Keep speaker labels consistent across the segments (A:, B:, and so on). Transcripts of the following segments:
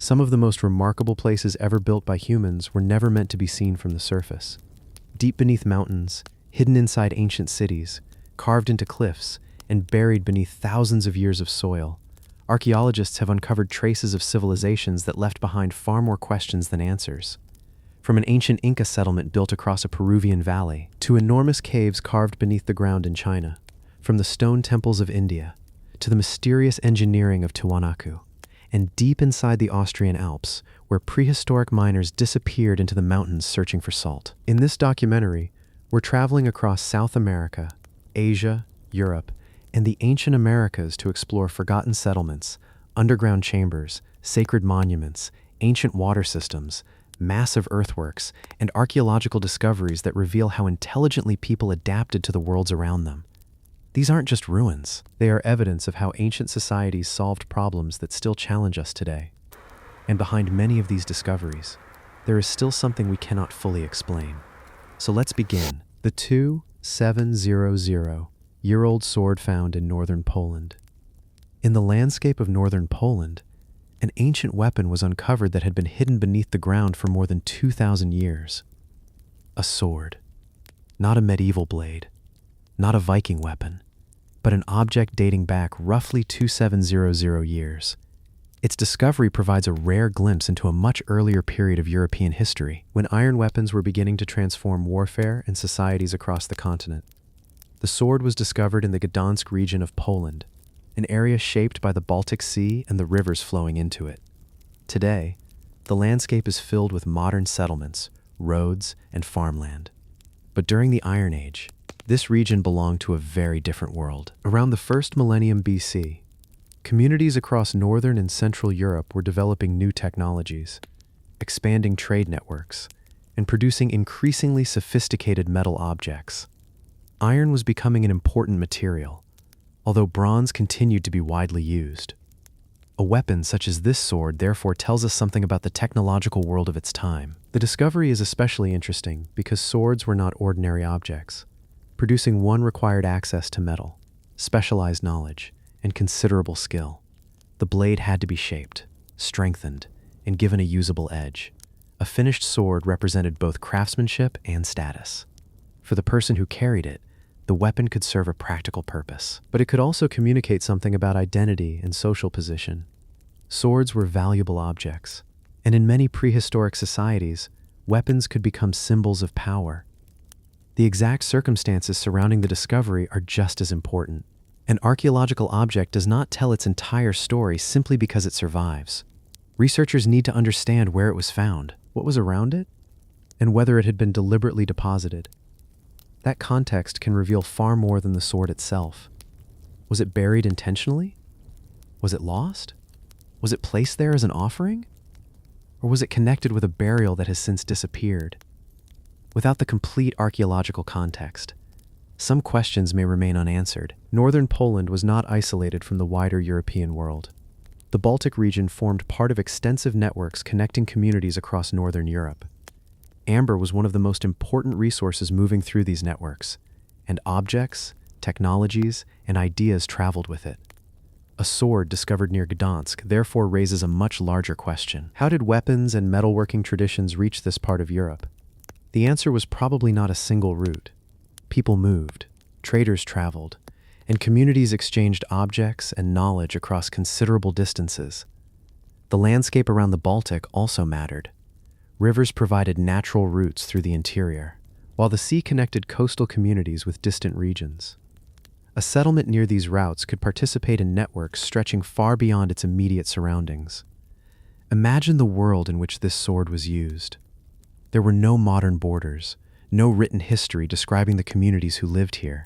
A: Some of the most remarkable places ever built by humans were never meant to be seen from the surface. Deep beneath mountains, hidden inside ancient cities, carved into cliffs, and buried beneath thousands of years of soil, archaeologists have uncovered traces of civilizations that left behind far more questions than answers. From an ancient Inca settlement built across a Peruvian valley, to enormous caves carved beneath the ground in China, from the stone temples of India, to the mysterious engineering of Tiwanaku, and deep inside the Austrian Alps, where prehistoric miners disappeared into the mountains searching for salt. In this documentary, we're traveling across South America, Asia, Europe, and the ancient Americas to explore forgotten settlements, underground chambers, sacred monuments, ancient water systems, massive earthworks, and archaeological discoveries that reveal how intelligently people adapted to the worlds around them. These aren't just ruins. They are evidence of how ancient societies solved problems that still challenge us today. And behind many of these discoveries, there is still something we cannot fully explain. So let's begin. The 2700-year-old sword found in northern Poland. In the landscape of northern Poland, an ancient weapon was uncovered that had been hidden beneath the ground for more than 2,000 years. A sword. Not a medieval blade, not a Viking weapon, but an object dating back roughly 2700 years. Its discovery provides a rare glimpse into a much earlier period of European history, when iron weapons were beginning to transform warfare and societies across the continent. The sword was discovered in the Gdansk region of Poland, an area shaped by the Baltic Sea and the rivers flowing into it. Today, the landscape is filled with modern settlements, roads, and farmland. But during the Iron Age, this region belonged to a very different world. Around the first millennium BC, communities across northern and central Europe were developing new technologies, expanding trade networks, and producing increasingly sophisticated metal objects. Iron was becoming an important material, although bronze continued to be widely used. A weapon such as this sword therefore tells us something about the technological world of its time. The discovery is especially interesting because swords were not ordinary objects. Producing one required access to metal, specialized knowledge, and considerable skill. The blade had to be shaped, strengthened, and given a usable edge. A finished sword represented both craftsmanship and status. For the person who carried it, the weapon could serve a practical purpose, but it could also communicate something about identity and social position. Swords were valuable objects, and in many prehistoric societies, weapons could become symbols of power. The exact circumstances surrounding the discovery are just as important. An archaeological object does not tell its entire story simply because it survives. Researchers need to understand where it was found, what was around it, and whether it had been deliberately deposited. That context can reveal far more than the sword itself. Was it buried intentionally? Was it lost? Was it placed there as an offering? Or was it connected with a burial that has since disappeared? Without the complete archaeological context, some questions may remain unanswered. Northern Poland was not isolated from the wider European world. The Baltic region formed part of extensive networks connecting communities across northern Europe. Amber was one of the most important resources moving through these networks, and objects, technologies, and ideas traveled with it. A sword discovered near Gdansk therefore raises a much larger question. How did weapons and metalworking traditions reach this part of Europe? The answer was probably not a single route. People moved, traders traveled, and communities exchanged objects and knowledge across considerable distances. The landscape around the Baltic also mattered. Rivers provided natural routes through the interior, while the sea connected coastal communities with distant regions. A settlement near these routes could participate in networks stretching far beyond its immediate surroundings. Imagine the world in which this sword was used. There were no modern borders, no written history describing the communities who lived here,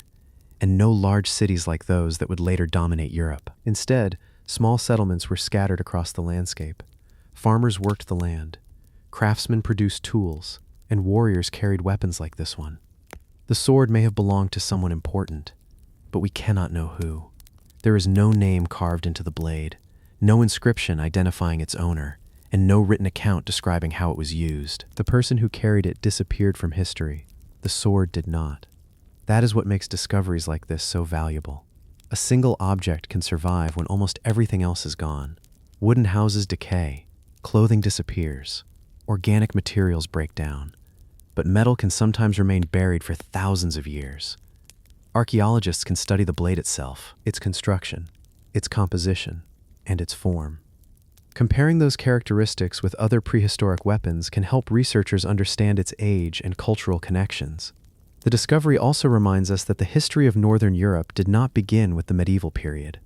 A: and no large cities like those that would later dominate Europe. Instead, small settlements were scattered across the landscape. Farmers worked the land, craftsmen produced tools, and warriors carried weapons like this one. The sword may have belonged to someone important, but we cannot know who. There is no name carved into the blade, no inscription identifying its owner, and no written account describing how it was used. The person who carried it disappeared from history. The sword did not. That is what makes discoveries like this so valuable. A single object can survive when almost everything else is gone. Wooden houses decay, Clothing disappears. Organic materials break down. But metal can sometimes remain buried for thousands of years. Archaeologists can study the blade itself, its construction, its composition, and its form. Comparing those characteristics with other prehistoric weapons can help researchers understand its age and cultural connections. The discovery also reminds us that the history of Northern Europe did not begin with the medieval period.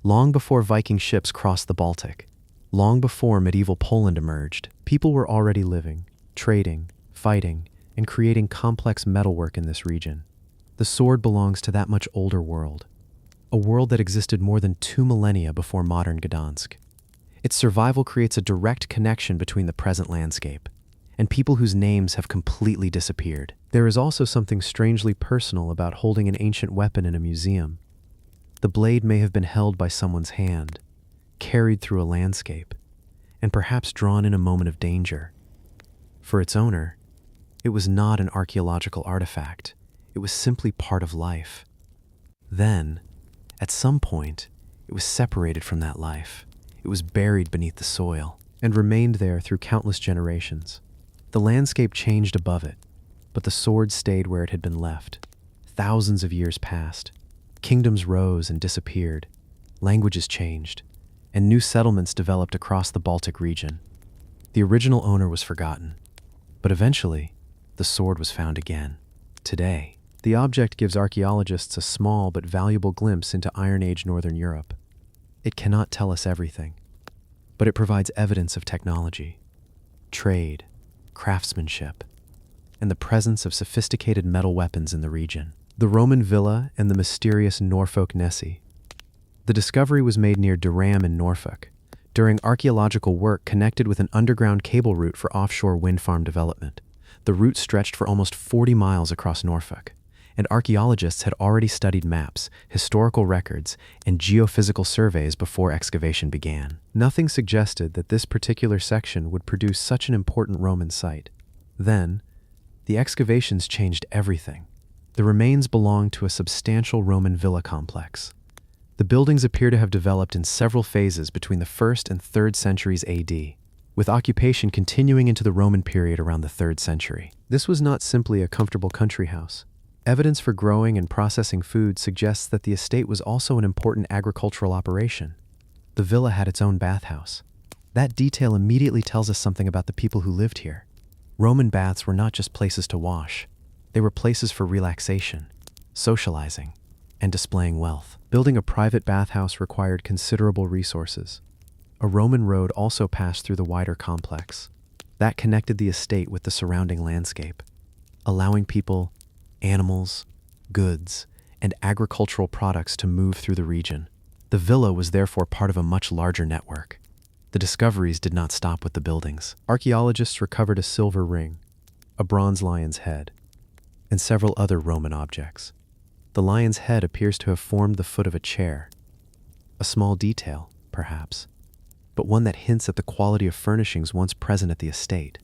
A: Long before Viking ships crossed the Baltic, long before medieval Poland emerged, people were already living, trading, fighting, and creating complex metalwork in this region. The sword belongs to that much older world, a world that existed more than 2 millennia before modern Gdansk. Its survival creates a direct connection between the present landscape and people whose names have completely disappeared. There is also something strangely personal about holding an ancient weapon in a museum. The blade may have been held by someone's hand, carried through a landscape, and perhaps drawn in a moment of danger. For its owner, it was not an archaeological artifact. It was simply part of life. Then, at some point, it was separated from that life. It was buried beneath the soil and remained there through countless generations. The landscape changed above it, but the sword stayed where it had been left. Thousands of years passed. Kingdoms rose and disappeared. Languages changed, and new settlements developed across the Baltic region. The original owner was forgotten, but eventually, the sword was found again. Today, the object gives archaeologists a small but valuable glimpse into Iron Age Northern Europe. It cannot tell us everything, but it provides evidence of technology, trade, craftsmanship, and the presence of sophisticated metal weapons in the region. The Roman villa and the mysterious Norfolk Nessie. The discovery was made near Durham in Norfolk, during archaeological work connected with an underground cable route for offshore wind farm development. The route stretched for almost 40 miles across Norfolk, and archaeologists had already studied maps, historical records, and geophysical surveys before excavation began. Nothing suggested that this particular section would produce such an important Roman site. Then, the excavations changed everything. The remains belonged to a substantial Roman villa complex. The buildings appear to have developed in several phases between the 1st and 3rd centuries AD, with occupation continuing into the Roman period around the 3rd century. This was not simply a comfortable country house. Evidence for growing and processing food suggests that the estate was also an important agricultural operation. The villa had its own bathhouse. That detail immediately tells us something about the people who lived here. Roman baths were not just places to wash. They were places for relaxation, socializing, and displaying wealth. Building a private bathhouse required considerable resources. A Roman road also passed through the wider complex. That connected the estate with the surrounding landscape, allowing people, animals, goods, and agricultural products to move through the region. The villa was therefore part of a much larger network. The discoveries did not stop with the buildings. Archaeologists recovered a silver ring, a bronze lion's head, and several other Roman objects. The lion's head appears to have formed the foot of a chair. A small detail, perhaps, but one that hints at the quality of furnishings once present at the estate.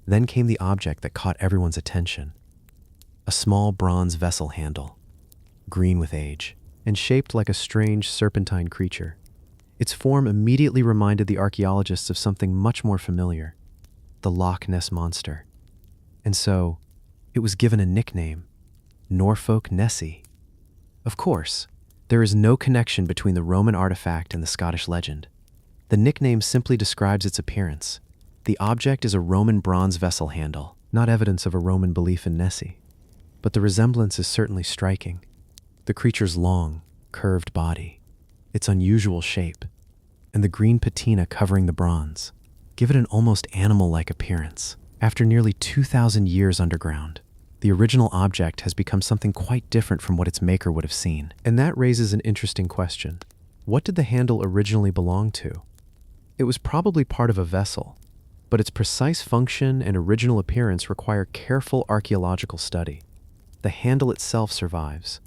A: Then came the object that caught everyone's attention. A small bronze vessel handle, green with age, and shaped like a strange serpentine creature. Its form immediately reminded the archaeologists of something much more familiar, the Loch Ness Monster. And so, it was given a nickname, Norfolk Nessie. Of course, there is no connection between the Roman artifact and the Scottish legend. The nickname simply describes its appearance. The object is a Roman bronze vessel handle, not evidence of a Roman belief in Nessie. But the resemblance is certainly striking. The creature's long, curved body, its unusual shape, and the green patina covering the bronze give it an almost animal-like appearance. After nearly 2,000 years underground, the original object has become something quite different from what its maker would have seen. And that raises an interesting question. What did the handle originally belong to? It was probably part of a vessel, but its precise function and original appearance require careful archaeological study. The handle itself survives,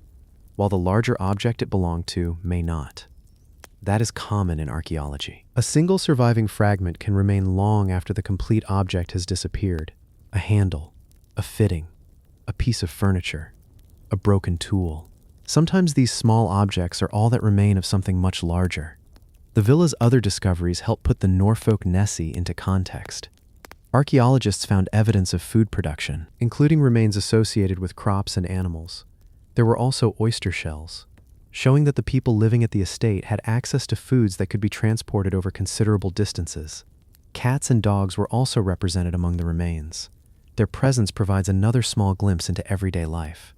A: while the larger object it belonged to may not. That is common in archaeology. A single surviving fragment can remain long after the complete object has disappeared. A handle, a fitting, a piece of furniture, a broken tool. Sometimes these small objects are all that remain of something much larger. The villa's other discoveries help put the Norfolk Nessie into context. Archaeologists found evidence of food production, including remains associated with crops and animals. There were also oyster shells, showing that the people living at the estate had access to foods that could be transported over considerable distances. Cats and dogs were also represented among the remains. Their presence provides another small glimpse into everyday life.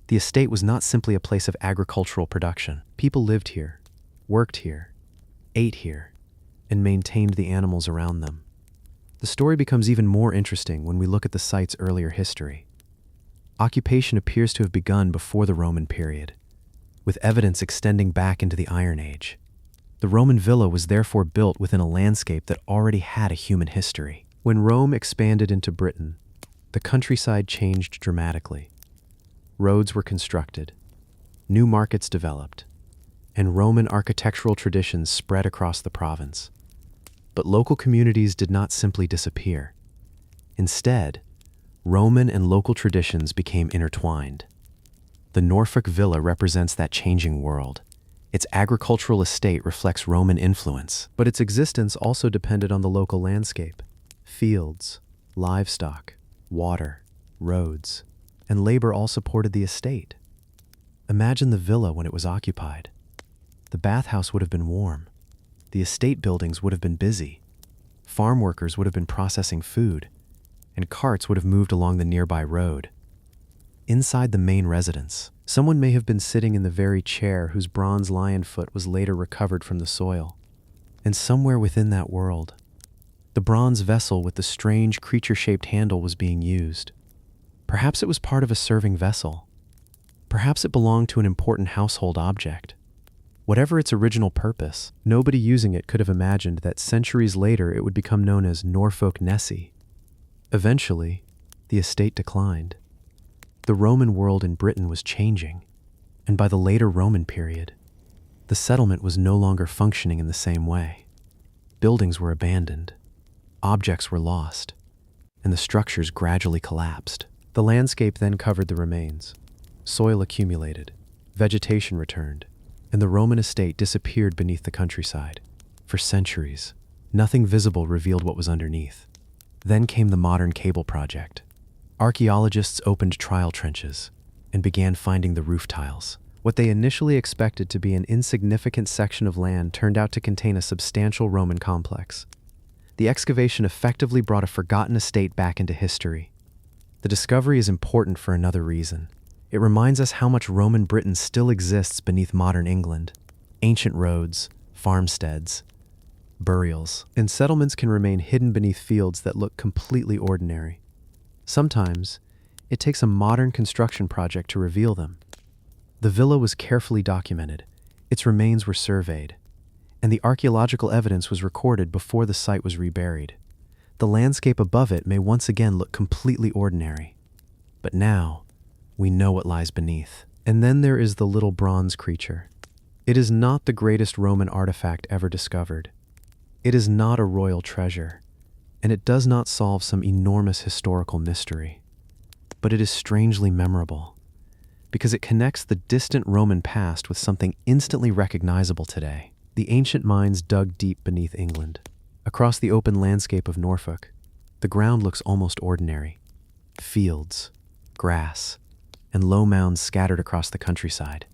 A: The estate was not simply a place of agricultural production. People lived here, worked here, ate here, and maintained the animals around them. The story becomes even more interesting when we look at the site's earlier history. Occupation appears to have begun before the Roman period, with evidence extending back into the Iron Age. The Roman villa was therefore built within a landscape that already had a human history. When Rome expanded into Britain, the countryside changed dramatically. Roads were constructed, new markets developed, and Roman architectural traditions spread across the province. But local communities did not simply disappear. Instead, Roman and local traditions became intertwined. The Norfolk villa represents that changing world. Its agricultural estate reflects Roman influence, but its existence also depended on the local landscape. Fields, livestock, water, roads, and labor all supported the estate. Imagine the villa when it was occupied. The bathhouse would have been warm. The estate buildings would have been busy. Farm workers would have been processing food, and carts would have moved along the nearby road. Inside the main residence, someone may have been sitting in the very chair whose bronze lion foot was later recovered from the soil. And somewhere within that world, the bronze vessel with the strange creature-shaped handle was being used. Perhaps it was part of a serving vessel. Perhaps it belonged to an important household object. Whatever its original purpose, nobody using it could have imagined that centuries later it would become known as Norfolk Nessie. Eventually, the estate declined. The Roman world in Britain was changing, and by the later Roman period, the settlement was no longer functioning in the same way. Buildings were abandoned, objects were lost, and the structures gradually collapsed. The landscape then covered the remains. Soil accumulated, vegetation returned, and the Roman estate disappeared beneath the countryside. For centuries, nothing visible revealed what was underneath. Then came the modern cable project. Archaeologists opened trial trenches and began finding the roof tiles. What they initially expected to be an insignificant section of land turned out to contain a substantial Roman complex. The excavation effectively brought a forgotten estate back into history. The discovery is important for another reason. It reminds us how much Roman Britain still exists beneath modern England. Ancient roads, farmsteads, burials, and settlements can remain hidden beneath fields that look completely ordinary. Sometimes, it takes a modern construction project to reveal them. The villa was carefully documented, its remains were surveyed, and the archaeological evidence was recorded before the site was reburied. The landscape above it may once again look completely ordinary. But now, we know what lies beneath. And then there is the little bronze creature. It is not the greatest Roman artifact ever discovered. It is not a royal treasure, and it does not solve some enormous historical mystery. But it is strangely memorable, because it connects the distant Roman past with something instantly recognizable today. The ancient mines dug deep beneath England. Across the open landscape of Norfolk, the ground looks almost ordinary. Fields, grass, and low mounds scattered across the countryside.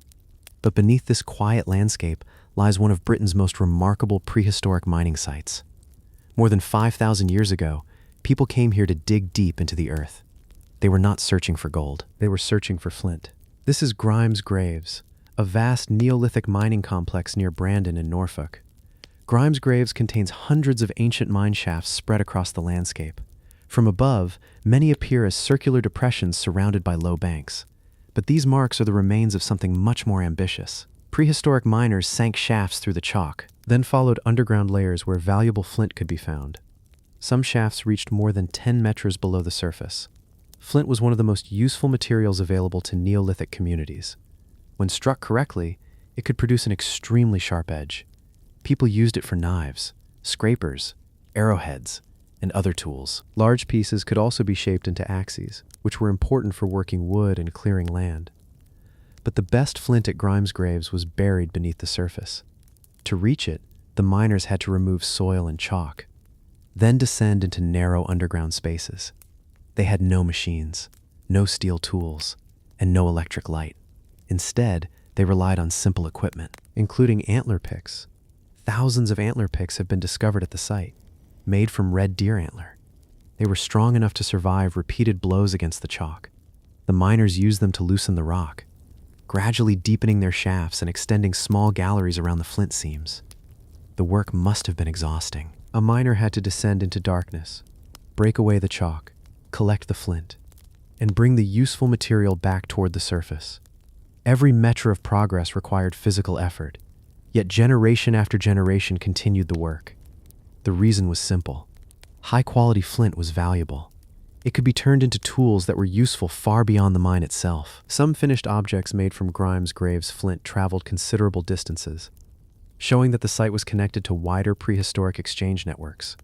A: But beneath this quiet landscape lies one of Britain's most remarkable prehistoric mining sites. More than 5,000 years ago, people came here to dig deep into the earth. They were not searching for gold, they were searching for flint. This is Grimes Graves, a vast Neolithic mining complex near Brandon in Norfolk. Grimes Graves contains hundreds of ancient mine shafts spread across the landscape. From above, many appear as circular depressions surrounded by low banks. But these marks are the remains of something much more ambitious. Prehistoric miners sank shafts through the chalk, then followed underground layers where valuable flint could be found. Some shafts reached more than 10 meters below the surface. Flint was one of the most useful materials available to Neolithic communities. When struck correctly, it could produce an extremely sharp edge. People used it for knives, scrapers, arrowheads, and other tools. Large pieces could also be shaped into axes, which were important for working wood and clearing land. But the best flint at Grimes Graves was buried beneath the surface. To reach it, the miners had to remove soil and chalk, then descend into narrow underground spaces. They had no machines, no steel tools, and no electric light. Instead, they relied on simple equipment, including antler picks. Thousands of antler picks have been discovered at the site, made from red deer antler. They were strong enough to survive repeated blows against the chalk. The miners used them to loosen the rock, gradually deepening their shafts and extending small galleries around the flint seams. The work must have been exhausting. A miner had to descend into darkness, break away the chalk, collect the flint, and bring the useful material back toward the surface. Every measure of progress required physical effort, yet generation after generation continued the work. The reason was simple. High-quality flint was valuable. It could be turned into tools that were useful far beyond the mine itself. Some finished objects made from Grimes Graves flint traveled considerable distances, showing that the site was connected to wider prehistoric exchange networks.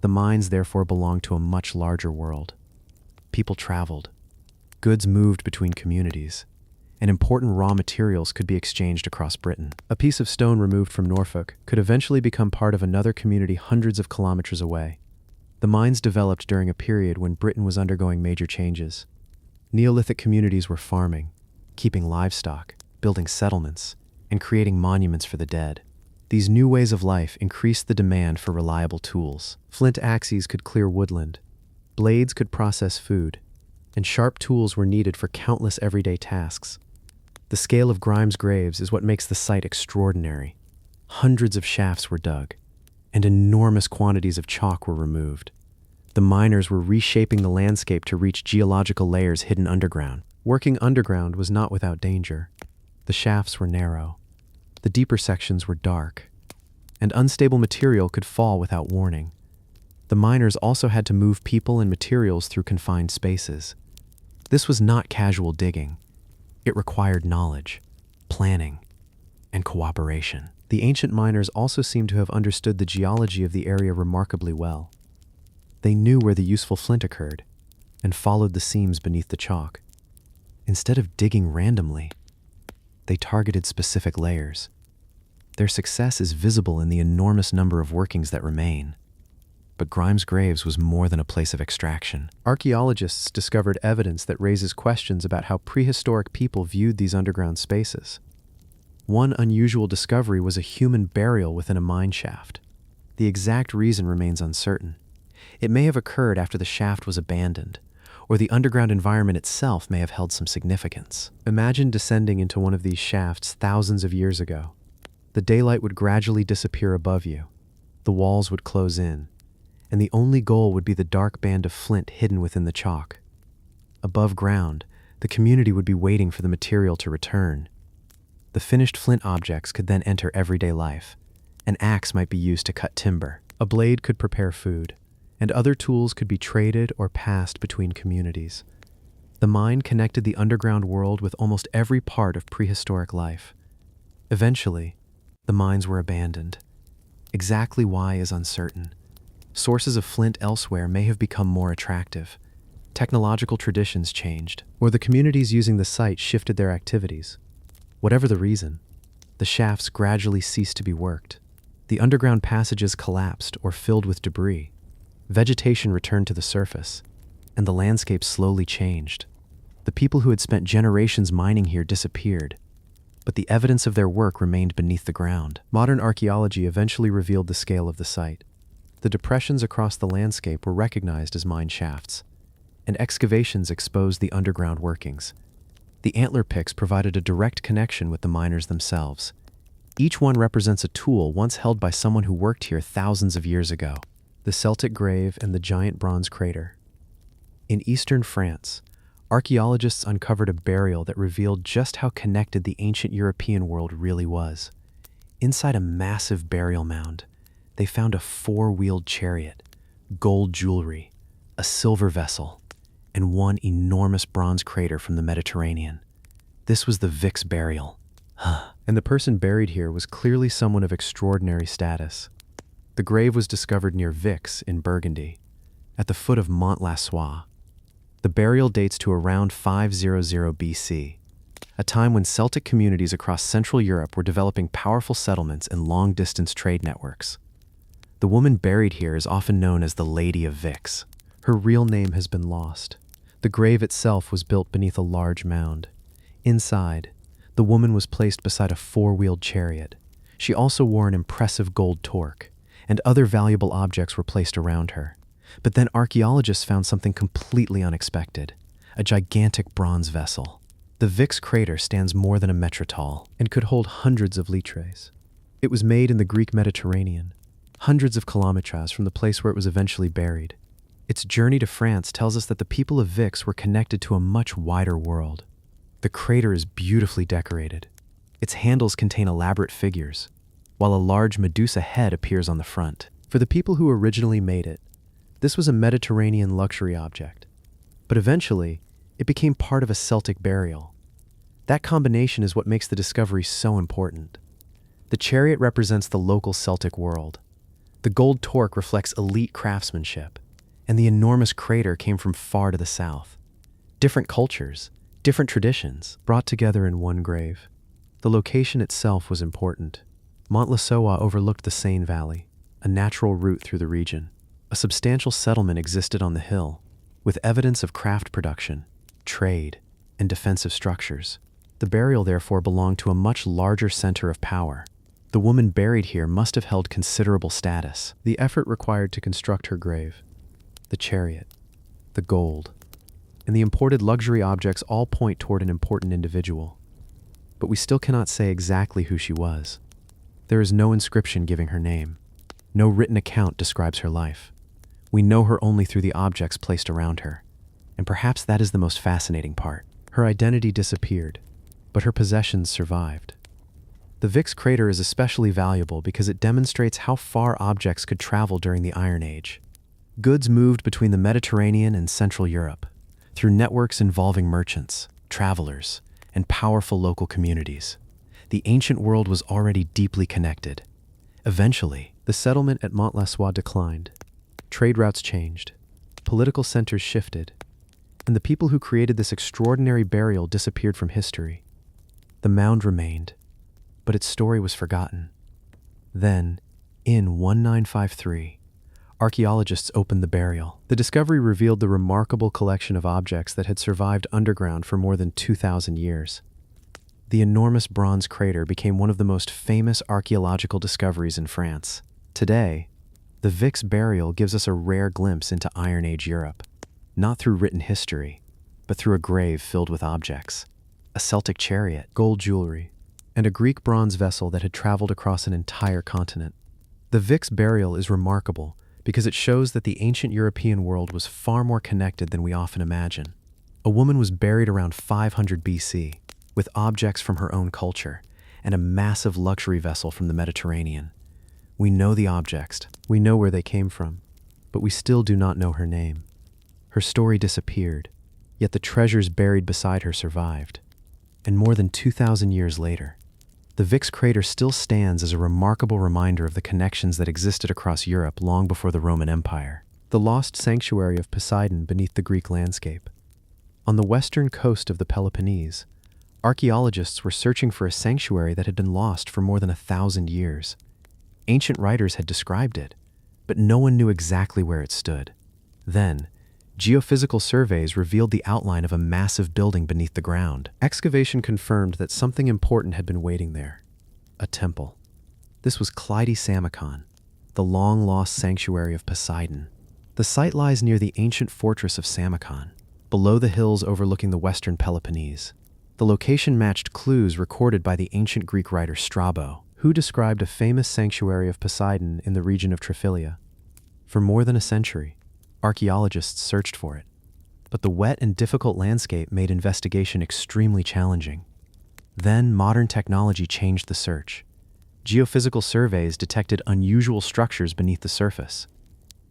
A: The mines therefore belonged to a much larger world. People traveled, goods moved between communities, and important raw materials could be exchanged across Britain. A piece of stone removed from Norfolk could eventually become part of another community hundreds of kilometers away. The mines developed during a period when Britain was undergoing major changes. Neolithic communities were farming, keeping livestock, building settlements, and creating monuments for the dead. These new ways of life increased the demand for reliable tools. Flint axes could clear woodland, blades could process food, and sharp tools were needed for countless everyday tasks. The scale of Grimes Graves is what makes the site extraordinary. Hundreds of shafts were dug, and enormous quantities of chalk were removed. The miners were reshaping the landscape to reach geological layers hidden underground. Working underground was not without danger. The shafts were narrow, the deeper sections were dark, and unstable material could fall without warning. The miners also had to move people and materials through confined spaces. This was not casual digging. It required knowledge, planning, and cooperation. The ancient miners also seem to have understood the geology of the area remarkably well. They knew where the useful flint occurred and followed the seams beneath the chalk. Instead of digging randomly, they targeted specific layers. Their success is visible in the enormous number of workings that remain. But Grimes Graves was more than a place of extraction. Archaeologists discovered evidence that raises questions about how prehistoric people viewed these underground spaces. One unusual discovery was a human burial within a mine shaft. The exact reason remains uncertain. It may have occurred after the shaft was abandoned, or the underground environment itself may have held some significance. Imagine descending into one of these shafts thousands of years ago. The daylight would gradually disappear above you. The walls would close in, and the only goal would be the dark band of flint hidden within the chalk. Above ground, the community would be waiting for the material to return. The finished flint objects could then enter everyday life. An axe might be used to cut timber. A blade could prepare food, and other tools could be traded or passed between communities. The mine connected the underground world with almost every part of prehistoric life. Eventually, the mines were abandoned. Exactly why is uncertain. Sources of flint elsewhere may have become more attractive. Technological traditions changed, or the communities using the site shifted their activities. Whatever the reason, the shafts gradually ceased to be worked. The underground passages collapsed or filled with debris. Vegetation returned to the surface, and the landscape slowly changed. The people who had spent generations mining here disappeared, but the evidence of their work remained beneath the ground. Modern archaeology eventually revealed the scale of the site. The depressions across the landscape were recognized as mine shafts, and excavations exposed the underground workings. The antler picks provided a direct connection with the miners themselves. Each one represents a tool once held by someone who worked here thousands of years ago. The Celtic grave and the giant bronze crater. In eastern France, archaeologists uncovered a burial that revealed just how connected the ancient European world really was. Inside a massive burial mound, they found a four-wheeled chariot, gold jewelry, a silver vessel, and one enormous bronze crater from the Mediterranean. This was the Vix burial. And the person buried here was clearly someone of extraordinary status. The grave was discovered near Vix in Burgundy, at the foot of Mont Lassois. The burial dates to around 500 BC. a time when Celtic communities across Central Europe were developing powerful settlements and long-distance trade networks. The woman buried here is often known as the Lady of Vix. Her real name has been lost. The grave itself was built beneath a large mound. Inside, the woman was placed beside a four-wheeled chariot. She also wore an impressive gold torque, and other valuable objects were placed around her. But then archaeologists found something completely unexpected, a gigantic bronze vessel. The Vix crater stands more than a metre tall and could hold hundreds of litres. It was made in the Greek Mediterranean, hundreds of kilometers from the place where it was eventually buried. Its journey to France tells us that the people of Vix were connected to a much wider world. The crater is beautifully decorated. Its handles contain elaborate figures, while a large Medusa head appears on the front. For the people who originally made it, this was a Mediterranean luxury object. But eventually, it became part of a Celtic burial. That combination is what makes the discovery so important. The chariot represents the local Celtic world. The gold torque reflects elite craftsmanship, and the enormous crater came from far to the south. Different cultures, different traditions, brought together in one grave. The location itself was important. Montlasoa overlooked the Seine Valley, a natural route through the region. A substantial settlement existed on the hill, with evidence of craft production, trade, and defensive structures. The burial therefore belonged to a much larger center of power. The woman buried here must have held considerable status. The effort required to construct her grave, the chariot, the gold, and the imported luxury objects all point toward an important individual. But we still cannot say exactly who she was. There is no inscription giving her name. No written account describes her life. We know her only through the objects placed around her. And perhaps that is the most fascinating part. Her identity disappeared, but her possessions survived. The Vix crater is especially valuable because it demonstrates how far objects could travel during the Iron Age. Goods moved between the Mediterranean and Central Europe, through networks involving merchants, travelers, and powerful local communities. The ancient world was already deeply connected. Eventually, the settlement at Montlasoa declined. Trade routes changed, political centers shifted, and the people who created this extraordinary burial disappeared from history. The mound remained, but its story was forgotten. Then, in 1953, archaeologists opened the burial. The discovery revealed the remarkable collection of objects that had survived underground for more than 2,000 years. The enormous bronze crater became one of the most famous archaeological discoveries in France. Today, the Vix burial gives us a rare glimpse into Iron Age Europe, not through written history, but through a grave filled with objects, a Celtic chariot, gold jewelry, and a Greek bronze vessel that had traveled across an entire continent. The Vix burial is remarkable because it shows that the ancient European world was far more connected than we often imagine. A woman was buried around 500 BC, with objects from her own culture, and a massive luxury vessel from the Mediterranean. We know the objects, we know where they came from, but we still do not know her name. Her story disappeared, yet the treasures buried beside her survived. And more than 2,000 years later, the Vix crater still stands as a remarkable reminder of the connections that existed across Europe long before the Roman Empire. The lost sanctuary of Poseidon beneath the Greek landscape. On the western coast of the Peloponnese, archaeologists were searching for a sanctuary that had been lost for more than 1,000 years. Ancient writers had described it, but no one knew exactly where it stood. Then, geophysical surveys revealed the outline of a massive building beneath the ground. Excavation confirmed that something important had been waiting there. A temple. This was Clyde Samicon, the long-lost sanctuary of Poseidon. The site lies near the ancient fortress of Samicon, below the hills overlooking the western Peloponnese. The location matched clues recorded by the ancient Greek writer Strabo, who described a famous sanctuary of Poseidon in the region of Triphylia. For more than a century, archaeologists searched for it, but the wet and difficult landscape made investigation extremely challenging. Then modern technology changed the search. Geophysical surveys detected unusual structures beneath the surface.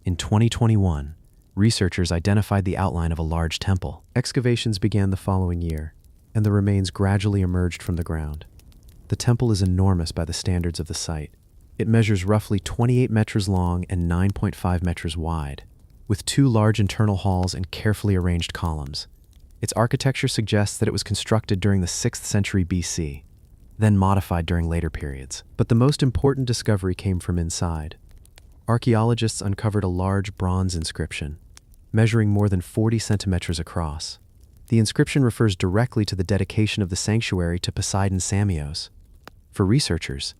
A: In 2021, researchers identified the outline of a large temple. Excavations began the following year, and the remains gradually emerged from the ground. The temple is enormous by the standards of the site. It measures roughly 28 meters long and 9.5 meters wide, with 2 large internal halls and carefully arranged columns. Its architecture suggests that it was constructed during the 6th century BC, then modified during later periods. But the most important discovery came from inside. Archaeologists uncovered a large bronze inscription, measuring more than 40 centimeters across. The inscription refers directly to the dedication of the sanctuary to Poseidon Samios. For researchers,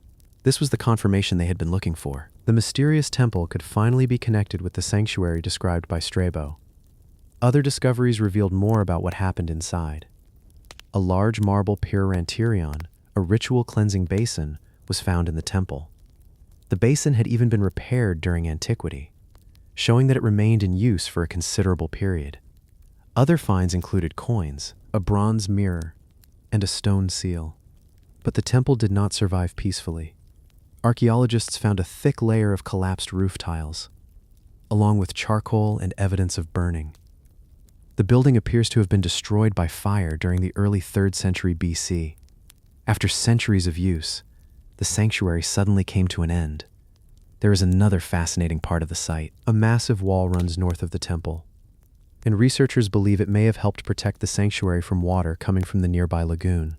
A: this was the confirmation they had been looking for. The mysterious temple could finally be connected with the sanctuary described by Strabo. Other discoveries revealed more about what happened inside. A large marble pyranterion, a ritual cleansing basin, was found in the temple. The basin had even been repaired during antiquity, showing that it remained in use for a considerable period. Other finds included coins, a bronze mirror, and a stone seal. But the temple did not survive peacefully. Archaeologists found a thick layer of collapsed roof tiles, along with charcoal and evidence of burning. The building appears to have been destroyed by fire during the early 3rd century BC. After centuries of use, the sanctuary suddenly came to an end. There is another fascinating part of the site. A massive wall runs north of the temple, and researchers believe it may have helped protect the sanctuary from water coming from the nearby lagoon.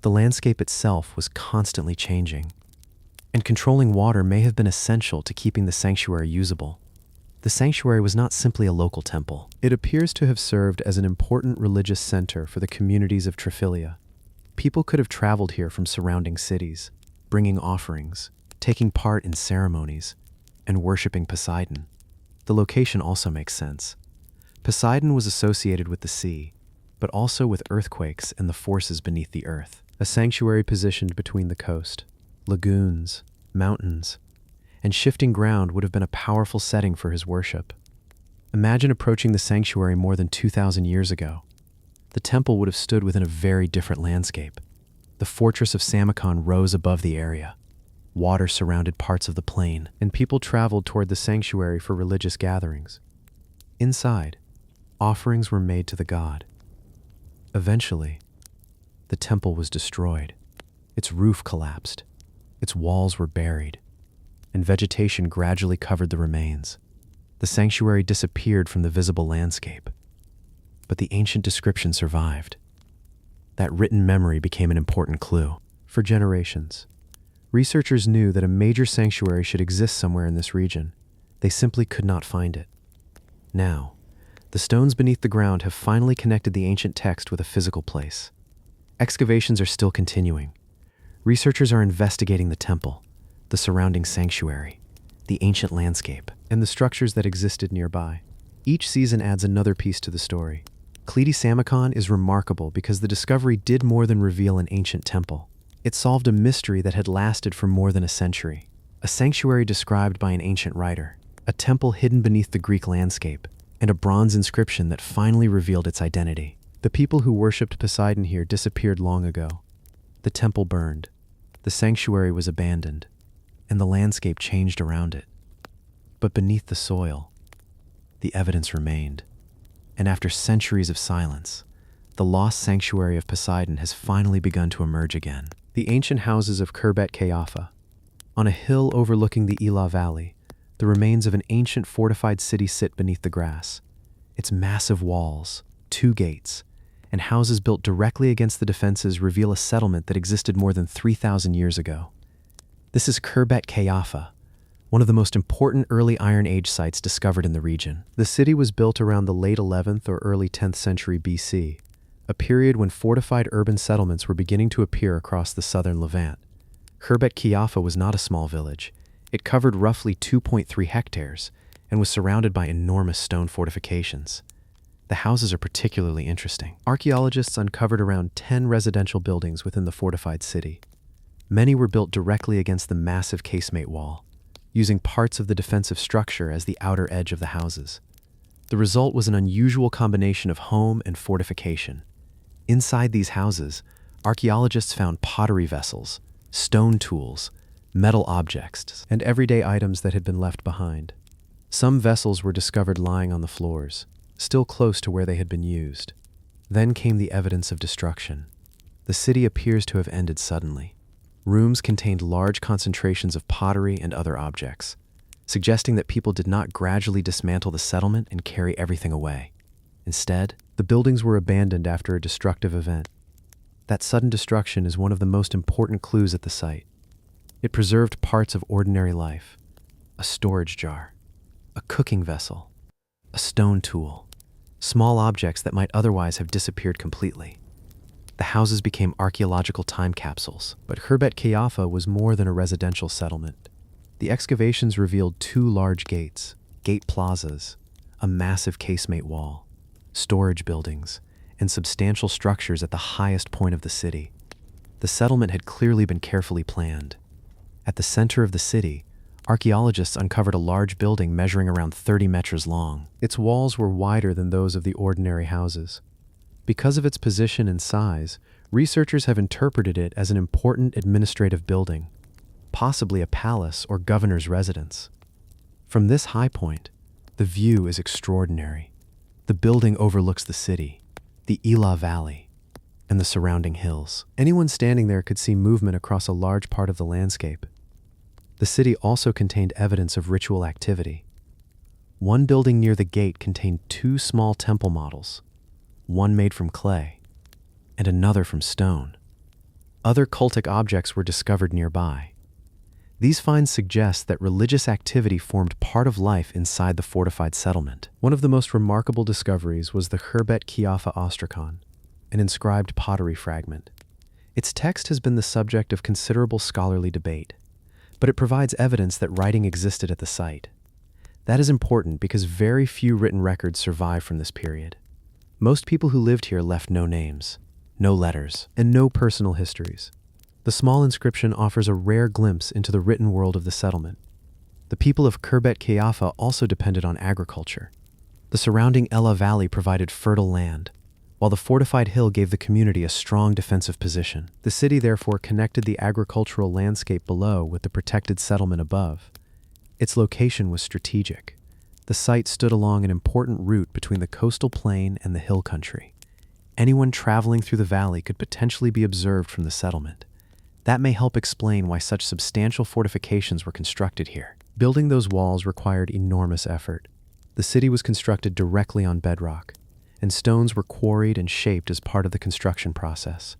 A: The landscape itself was constantly changing, and controlling water may have been essential to keeping the sanctuary usable. The sanctuary was not simply a local temple. It appears to have served as an important religious center for the communities of Triphylia. People could have traveled here from surrounding cities, bringing offerings, taking part in ceremonies, and worshiping Poseidon. The location also makes sense. Poseidon was associated with the sea, but also with earthquakes and the forces beneath the earth. A sanctuary positioned between the coast, lagoons, mountains, and shifting ground would have been a powerful setting for his worship. Imagine approaching the sanctuary more than 2,000 years ago. The temple would have stood within a very different landscape. The fortress of Samarkand rose above the area. Water surrounded parts of the plain, and people traveled toward the sanctuary for religious gatherings. Inside, offerings were made to the god. Eventually, the temple was destroyed. Its roof collapsed. Its walls were buried, and vegetation gradually covered the remains. The sanctuary disappeared from the visible landscape, but the ancient description survived. That written memory became an important clue. For generations, researchers knew that a major sanctuary should exist somewhere in this region. They simply could not find it. Now, the stones beneath the ground have finally connected the ancient text with a physical place. Excavations are still continuing. Researchers are investigating the temple, the surrounding sanctuary, the ancient landscape, and the structures that existed nearby. Each season adds another piece to the story. Cleti Samarkand is remarkable because the discovery did more than reveal an ancient temple. It solved a mystery that had lasted for more than a century. A sanctuary described by an ancient writer, a temple hidden beneath the Greek landscape, and a bronze inscription that finally revealed its identity. The people who worshipped Poseidon here disappeared long ago. The temple burned, the sanctuary was abandoned, and the landscape changed around it. But beneath the soil, the evidence remained. And after centuries of silence, the lost sanctuary of Poseidon has finally begun to emerge again. The ancient houses of Khirbet Qeiyafa. On a hill overlooking the Ela Valley, the remains of an ancient fortified city sit beneath the grass. Its massive walls, 2 gates, and houses built directly against the defenses reveal a settlement that existed more than 3,000 years ago. This is Khirbet Qeiyafa, one of the most important early Iron Age sites discovered in the region. The city was built around the late 11th or early 10th century BC, a period when fortified urban settlements were beginning to appear across the southern Levant. Khirbet Qeiyafa was not a small village. It covered roughly 2.3 hectares and was surrounded by enormous stone fortifications. The houses are particularly interesting. Archaeologists uncovered around 10 residential buildings within the fortified city. Many were built directly against the massive casemate wall, using parts of the defensive structure as the outer edge of the houses. The result was an unusual combination of home and fortification. Inside these houses, archaeologists found pottery vessels, stone tools, metal objects, and everyday items that had been left behind. Some vessels were discovered lying on the floors, still close to where they had been used. Then came the evidence of destruction. The city appears to have ended suddenly. Rooms contained large concentrations of pottery and other objects, suggesting that people did not gradually dismantle the settlement and carry everything away. Instead, the buildings were abandoned after a destructive event. That sudden destruction is one of the most important clues at the site. It preserved parts of ordinary life: a storage jar, a cooking vessel, a stone tool, small objects that might otherwise have disappeared completely. The houses became archaeological time capsules, but Khirbet Qeiyafa was more than a residential settlement. The excavations revealed two large gates, gate plazas, a massive casemate wall, storage buildings, and substantial structures at the highest point of the city. The settlement had clearly been carefully planned. At the center of the city, archaeologists uncovered a large building measuring around 30 meters long. Its walls were wider than those of the ordinary houses. Because of its position and size, researchers have interpreted it as an important administrative building, possibly a palace or governor's residence. From this high point, the view is extraordinary. The building overlooks the city, the Ila Valley, and the surrounding hills. Anyone standing there could see movement across a large part of the landscape. The city also contained evidence of ritual activity. One building near the gate contained two small temple models, one made from clay and another from stone. Other cultic objects were discovered nearby. These finds suggest that religious activity formed part of life inside the fortified settlement. One of the most remarkable discoveries was the Khirbet Qeiyafa ostracon, an inscribed pottery fragment. Its text has been the subject of considerable scholarly debate, but it provides evidence that writing existed at the site. That is important because very few written records survive from this period. Most people who lived here left no names, no letters, and no personal histories. The small inscription offers a rare glimpse into the written world of the settlement. The people of Khirbet Qeiyafa also depended on agriculture. The surrounding Ela Valley provided fertile land, while the fortified hill gave the community a strong defensive position. The city therefore connected the agricultural landscape below with the protected settlement above. Its location was strategic. The site stood along an important route between the coastal plain and the hill country. Anyone traveling through the valley could potentially be observed from the settlement. That may help explain why such substantial fortifications were constructed here. Building those walls required enormous effort. The city was constructed directly on bedrock, and stones were quarried and shaped as part of the construction process.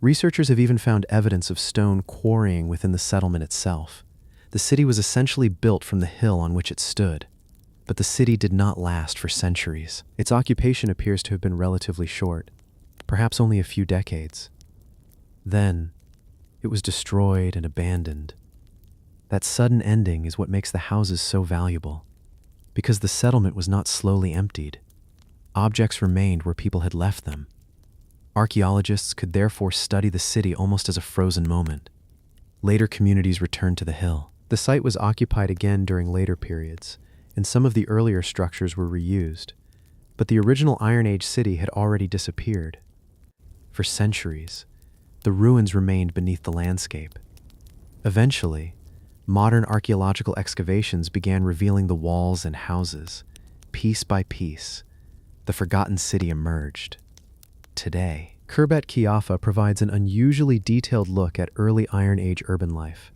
A: Researchers have even found evidence of stone quarrying within the settlement itself. The city was essentially built from the hill on which it stood, but the city did not last for centuries. Its occupation appears to have been relatively short, perhaps only a few decades. Then, it was destroyed and abandoned. That sudden ending is what makes the houses so valuable, because the settlement was not slowly emptied. Objects remained where people had left them. Archaeologists could therefore study the city almost as a frozen moment. Later communities returned to the hill. The site was occupied again during later periods, and some of the earlier structures were reused, but the original Iron Age city had already disappeared. For centuries, the ruins remained beneath the landscape. Eventually, modern archaeological excavations began revealing the walls and houses. Piece by piece, the forgotten city emerged. Today, Khirbet Qeiyafa provides an unusually detailed look at early Iron Age urban life.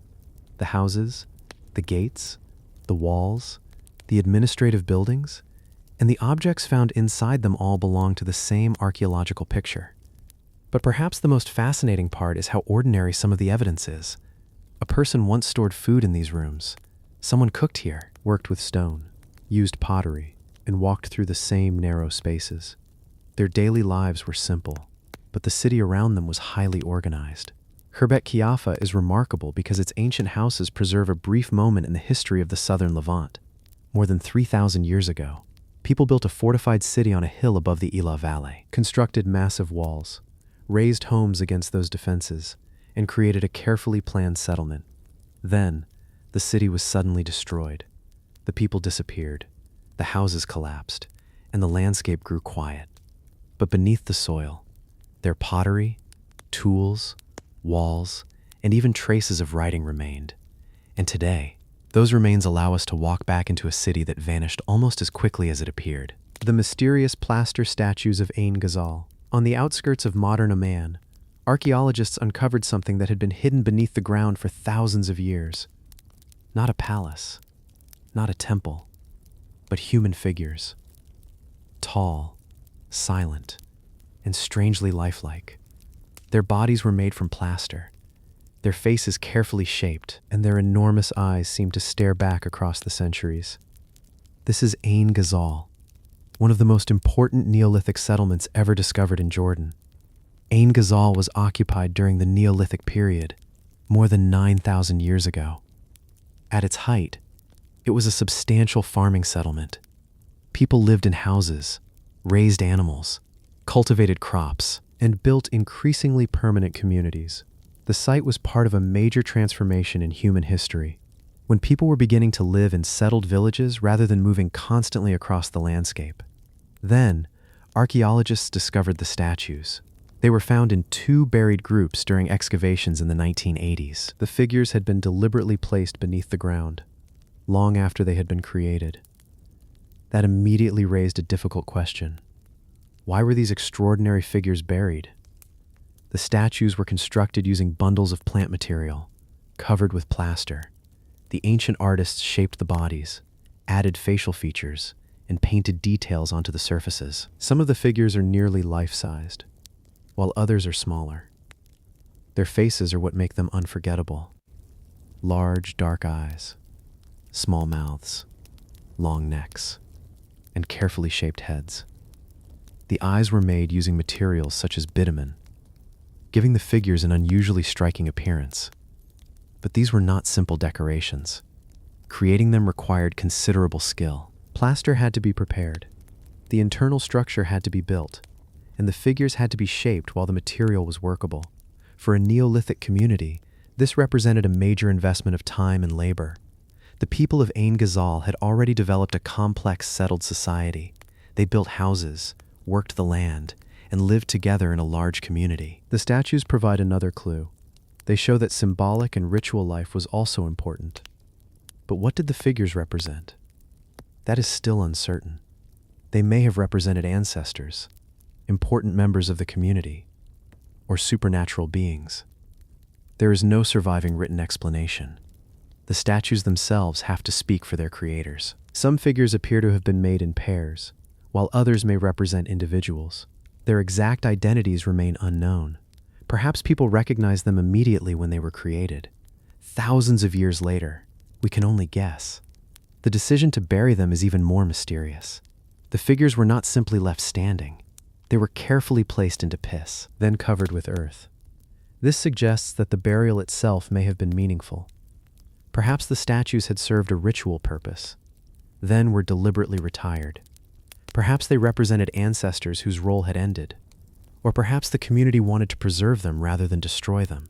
A: The houses, the gates, the walls, the administrative buildings, and the objects found inside them all belong to the same archaeological picture. But perhaps the most fascinating part is how ordinary some of the evidence is. A person once stored food in these rooms. Someone cooked here, worked with stone, used pottery, and walked through the same narrow spaces. Their daily lives were simple, but the city around them was highly organized. Khirbet Qeiyafa is remarkable because its ancient houses preserve a brief moment in the history of the southern Levant. More than 3,000 years ago, people built a fortified city on a hill above the Ila Valley, constructed massive walls, raised homes against those defenses, and created a carefully planned settlement. Then, the city was suddenly destroyed. The people disappeared, the houses collapsed, and the landscape grew quiet. But beneath the soil, their pottery, tools, walls, and even traces of writing remained. And today, those remains allow us to walk back into a city that vanished almost as quickly as it appeared. The mysterious plaster statues of Ain Ghazal. On the outskirts of modern Amman, archaeologists uncovered something that had been hidden beneath the ground for thousands of years. Not a palace, not a temple, but human figures. Tall, silent, and strangely lifelike. Their bodies were made from plaster, their faces carefully shaped, and their enormous eyes seemed to stare back across the centuries. This is Ain Ghazal, one of the most important Neolithic settlements ever discovered in Jordan. Ain Ghazal was occupied during the Neolithic period, more than 9,000 years ago. At its height, it was a substantial farming settlement. People lived in houses, raised animals, cultivated crops, and built increasingly permanent communities. The site was part of a major transformation in human history, when people were beginning to live in settled villages rather than moving constantly across the landscape. Then, archaeologists discovered the statues. They were found in two buried groups during excavations in the 1980s. The figures had been deliberately placed beneath the ground, long after they had been created. That immediately raised a difficult question. Why were these extraordinary figures buried? The statues were constructed using bundles of plant material, covered with plaster. The ancient artists shaped the bodies, added facial features, and painted details onto the surfaces. Some of the figures are nearly life-sized, while others are smaller. Their faces are what make them unforgettable. Large, dark eyes, small mouths, long necks, and carefully shaped heads. The eyes were made using materials such as bitumen, giving the figures an unusually striking appearance. But these were not simple decorations. Creating them required considerable skill. Plaster had to be prepared, the internal structure had to be built, and the figures had to be shaped while the material was workable. For a Neolithic community, this represented a major investment of time and labor. The people of Ain Ghazal had already developed a complex, settled society. They built houses, worked the land, and lived together in a large community. The statues provide another clue. They show that symbolic and ritual life was also important. But what did the figures represent? That is still uncertain. They may have represented ancestors, important members of the community, or supernatural beings. There is no surviving written explanation. The statues themselves have to speak for their creators. Some figures appear to have been made in pairs, while others may represent individuals. Their exact identities remain unknown. Perhaps people recognize them immediately when they were created. Thousands of years later, we can only guess. The decision to bury them is even more mysterious. The figures were not simply left standing. They were carefully placed into pis, then covered with earth. This suggests that the burial itself may have been meaningful. Perhaps the statues had served a ritual purpose, then were deliberately retired. Perhaps they represented ancestors whose role had ended. Or perhaps the community wanted to preserve them rather than destroy them.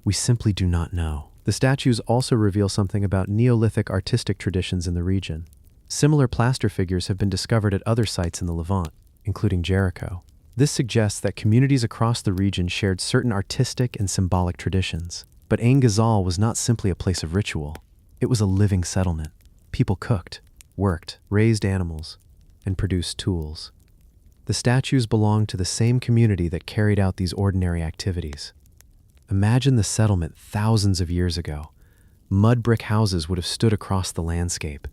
A: We simply do not know. The statues also reveal something about Neolithic artistic traditions in the region. Similar plaster figures have been discovered at other sites in the Levant, including Jericho. This suggests that communities across the region shared certain artistic and symbolic traditions. But Ain Ghazal was not simply a place of ritual. It was a living settlement. People cooked, worked, raised animals, and produced tools. The statues belonged to the same community that carried out these ordinary activities. Imagine the settlement thousands of years ago. Mud brick houses would have stood across the landscape.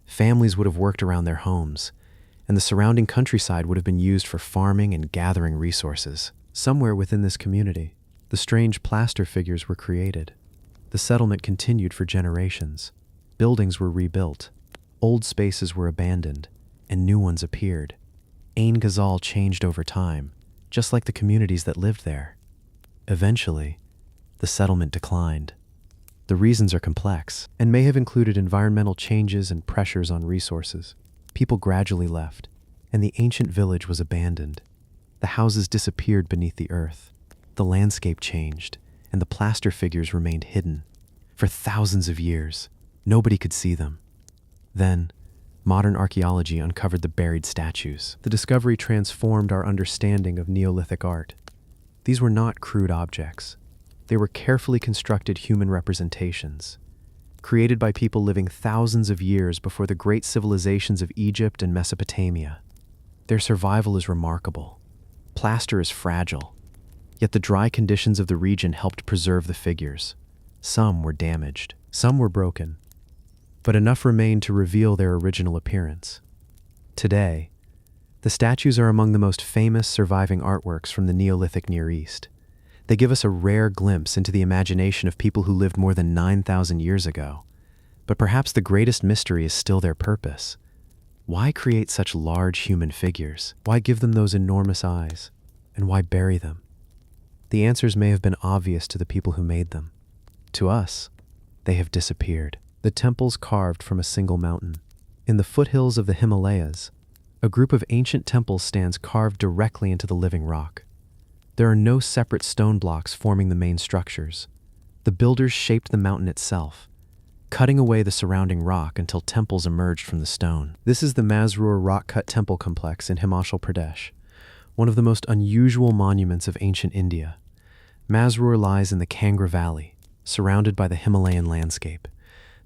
A: Families would have worked around their homes, and the surrounding countryside would have been used for farming and gathering resources. Somewhere within this community, the strange plaster figures were created. The settlement continued for generations. Buildings were rebuilt, old spaces were abandoned, and new ones appeared. Ain Ghazal changed over time, just like the communities that lived there. Eventually, the settlement declined. The reasons are complex and may have included environmental changes and pressures on resources. People gradually left, and the ancient village was abandoned. The houses disappeared beneath the earth. The landscape changed, and the plaster figures remained hidden. For thousands of years, nobody could see them. Then, modern archaeology uncovered the buried statues. The discovery transformed our understanding of Neolithic art. These were not crude objects. They were carefully constructed human representations, created by people living thousands of years before the great civilizations of Egypt and Mesopotamia. Their survival is remarkable. Plaster is fragile, yet the dry conditions of the region helped preserve the figures. Some were damaged, some were broken, but enough remained to reveal their original appearance. Today, The statues are among the most famous surviving artworks from the Neolithic Near East. They give us a rare glimpse into the imagination of people who lived more than 9,000 years ago. But perhaps the greatest mystery is still their purpose. Why create such large human figures? Why give them those enormous eyes? And why bury them? The answers may have been obvious to the people who made them. To us, they have disappeared. The temples carved from a single mountain. In the foothills of the Himalayas, a group of ancient temples stands carved directly into the living rock. There are no separate stone blocks forming the main structures. The builders shaped the mountain itself, cutting away the surrounding rock until temples emerged from the stone. This is the Masroor rock-cut temple complex in Himachal Pradesh, one of the most unusual monuments of ancient India. Masroor lies in the Kangra Valley, surrounded by the Himalayan landscape.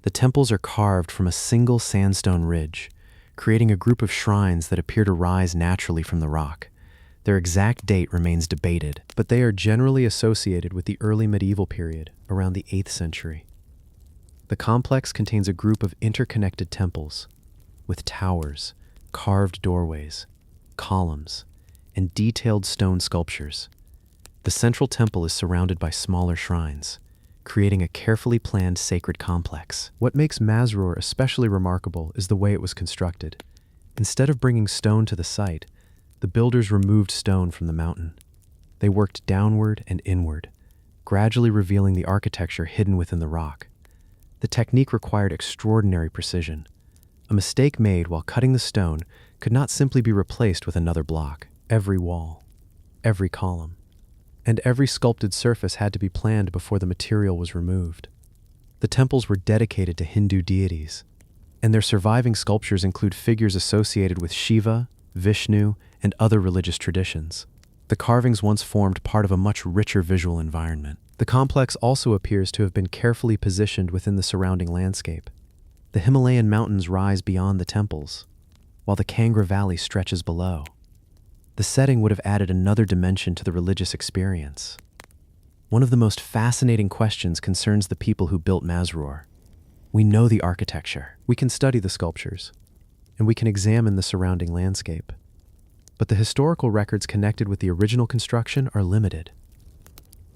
A: The temples are carved from a single sandstone ridge, creating a group of shrines that appear to rise naturally from the rock. Their exact date remains debated, but they are generally associated with the early medieval period, around the 8th century. The complex contains a group of interconnected temples, with towers, carved doorways, columns, and detailed stone sculptures. The central temple is surrounded by smaller shrines, creating a carefully planned sacred complex. What makes Masroor especially remarkable is the way it was constructed. Instead of bringing stone to the site, the builders removed stone from the mountain. They worked downward and inward, gradually revealing the architecture hidden within the rock. The technique required extraordinary precision. A mistake made while cutting the stone could not simply be replaced with another block. Every wall, every column, and every sculpted surface had to be planned before the material was removed. The temples were dedicated to Hindu deities, and their surviving sculptures include figures associated with Shiva, Vishnu, and other religious traditions. The carvings once formed part of a much richer visual environment. The complex also appears to have been carefully positioned within the surrounding landscape. The Himalayan mountains rise beyond the temples, while the Kangra Valley stretches below. The setting would have added another dimension to the religious experience. One of the most fascinating questions concerns the people who built Masroor. We know the architecture, we can study the sculptures, and we can examine the surrounding landscape. But the historical records connected with the original construction are limited.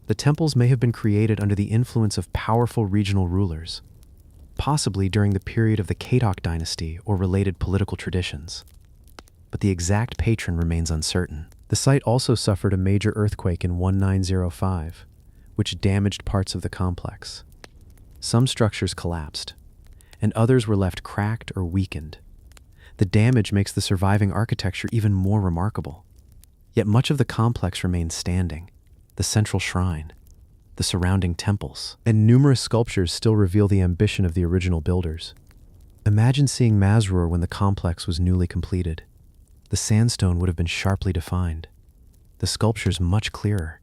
A: The temples may have been created under the influence of powerful regional rulers, possibly during the period of the Katok dynasty or related political traditions. But the exact patron remains uncertain. The site also suffered a major earthquake in 1905, which damaged parts of the complex. Some structures collapsed, and others were left cracked or weakened. The damage makes the surviving architecture even more remarkable. Yet much of the complex remains standing. The central shrine, the surrounding temples, and numerous sculptures still reveal the ambition of the original builders. Imagine seeing Masroor when the complex was newly completed. The sandstone would have been sharply defined, the sculptures much clearer,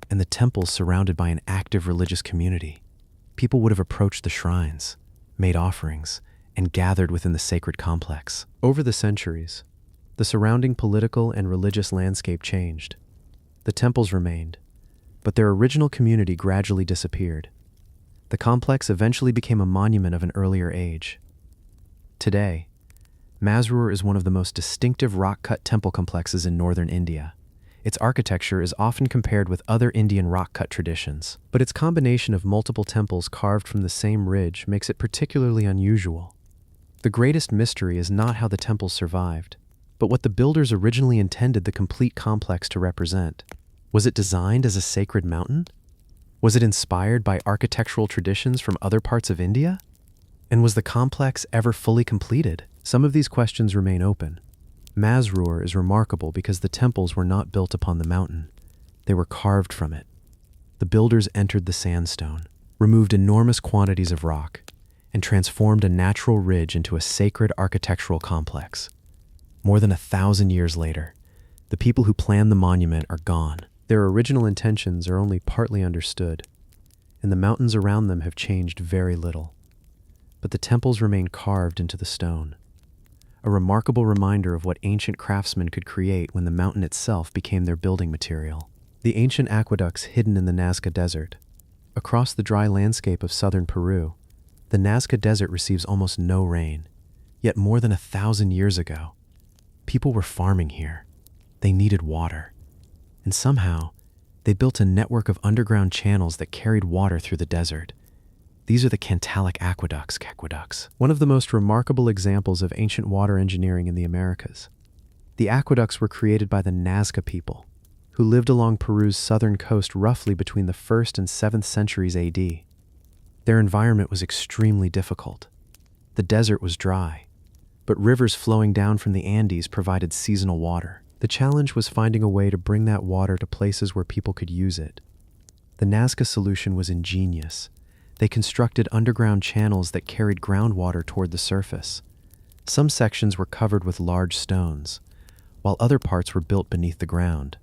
A: and the temples surrounded by an active religious community. People would have approached the shrines, made offerings, and gathered within the sacred complex. Over the centuries, the surrounding political and religious landscape changed. The temples remained, but their original community gradually disappeared. The complex eventually became a monument of an earlier age. Today, Masroor is one of the most distinctive rock-cut temple complexes in northern India. Its architecture is often compared with other Indian rock-cut traditions, but its combination of multiple temples carved from the same ridge makes it particularly unusual. The greatest mystery is not how the temples survived, but what the builders originally intended the complete complex to represent. Was it designed as a sacred mountain? Was it inspired by architectural traditions from other parts of India? And was the complex ever fully completed? Some of these questions remain open. Masroor is remarkable because the temples were not built upon the mountain. They were carved from it. The builders entered the sandstone, removed enormous quantities of rock, and transformed a natural ridge into a sacred architectural complex. More than 1,000 years later, the people who planned the monument are gone. Their original intentions are only partly understood, and the mountains around them have changed very little. But the temples remain carved into the stone, a remarkable reminder of what ancient craftsmen could create when the mountain itself became their building material. The ancient aqueducts hidden in the Nazca Desert. Across the dry landscape of southern Peru, the Nazca Desert receives almost no rain. Yet more than 1,000 years ago, People were farming here. They needed water. And somehow, they built a network of underground channels that carried water through the desert. These are the Cantalic aqueducts. One of the most remarkable examples of ancient water engineering in the Americas. The aqueducts were created by the Nazca people, who lived along Peru's southern coast roughly between the 1st and 7th centuries AD. Their environment was extremely difficult. The desert was dry, but rivers flowing down from the Andes provided seasonal water. The challenge was finding a way to bring that water to places where people could use it. The Nazca solution was ingenious. They constructed underground channels that carried groundwater toward the surface. Some sections were covered with large stones, while other parts were built beneath the ground.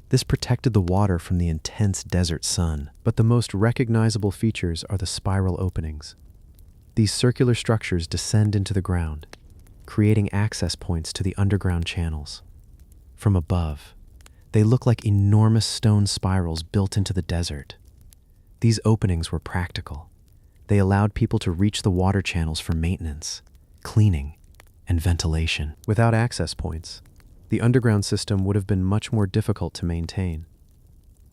A: This protected the water from the intense desert sun, but the most recognizable features are the spiral openings. These circular structures descend into the ground, creating access points to the underground channels. From above, they look like enormous stone spirals built into the desert. These openings were practical. They allowed people to reach the water channels for maintenance, cleaning, and ventilation. Without access points, the underground system would have been much more difficult to maintain.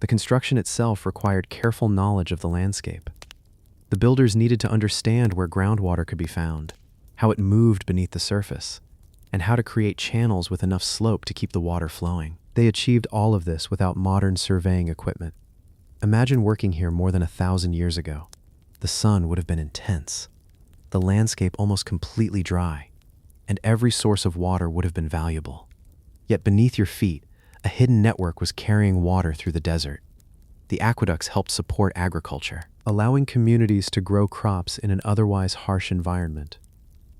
A: The construction itself required careful knowledge of the landscape. The builders needed to understand where groundwater could be found, how it moved beneath the surface, and how to create channels with enough slope to keep the water flowing. They achieved all of this without modern surveying equipment. Imagine working here more than 1,000 years ago. The sun would have been intense, the landscape almost completely dry, and every source of water would have been valuable. Yet beneath your feet, a hidden network was carrying water through the desert. The aqueducts helped support agriculture, allowing communities to grow crops in an otherwise harsh environment.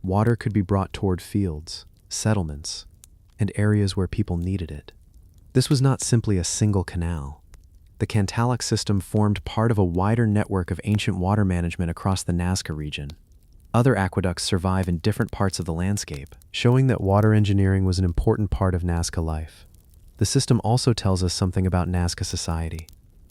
A: Water could be brought toward fields, settlements, and areas where people needed it. This was not simply a single canal. The Cantalic system formed part of a wider network of ancient water management across the Nazca region. Other aqueducts survive in different parts of the landscape, showing that water engineering was an important part of Nazca life. The system also tells us something about Nazca society.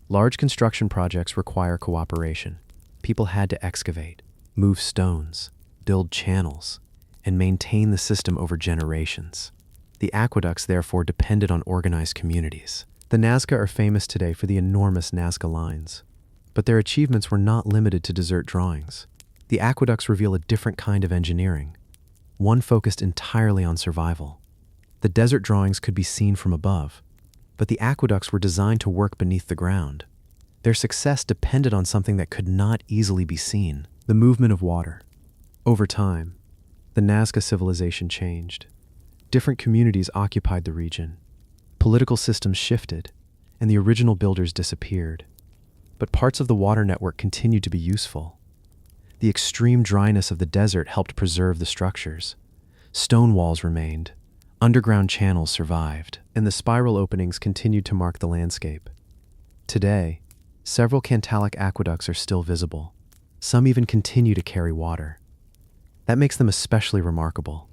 A: Large construction projects require cooperation. People had to excavate, move stones, build channels, and maintain the system over generations. The aqueducts therefore depended on organized communities. The Nazca are famous today for the enormous Nazca lines, but their achievements were not limited to desert drawings. The aqueducts reveal a different kind of engineering, one focused entirely on survival. The desert drawings could be seen from above, but the aqueducts were designed to work beneath the ground. Their success depended on something that could not easily be seen: the movement of water. Over time, the Nazca civilization changed. Different communities occupied the region. Political systems shifted, and the original builders disappeared. But parts of the water network continued to be useful. The extreme dryness of the desert helped preserve the structures. Stone walls remained, underground channels survived, and the spiral openings continued to mark the landscape. Today, several Cantalic aqueducts are still visible. Some even continue to carry water. That makes them especially remarkable.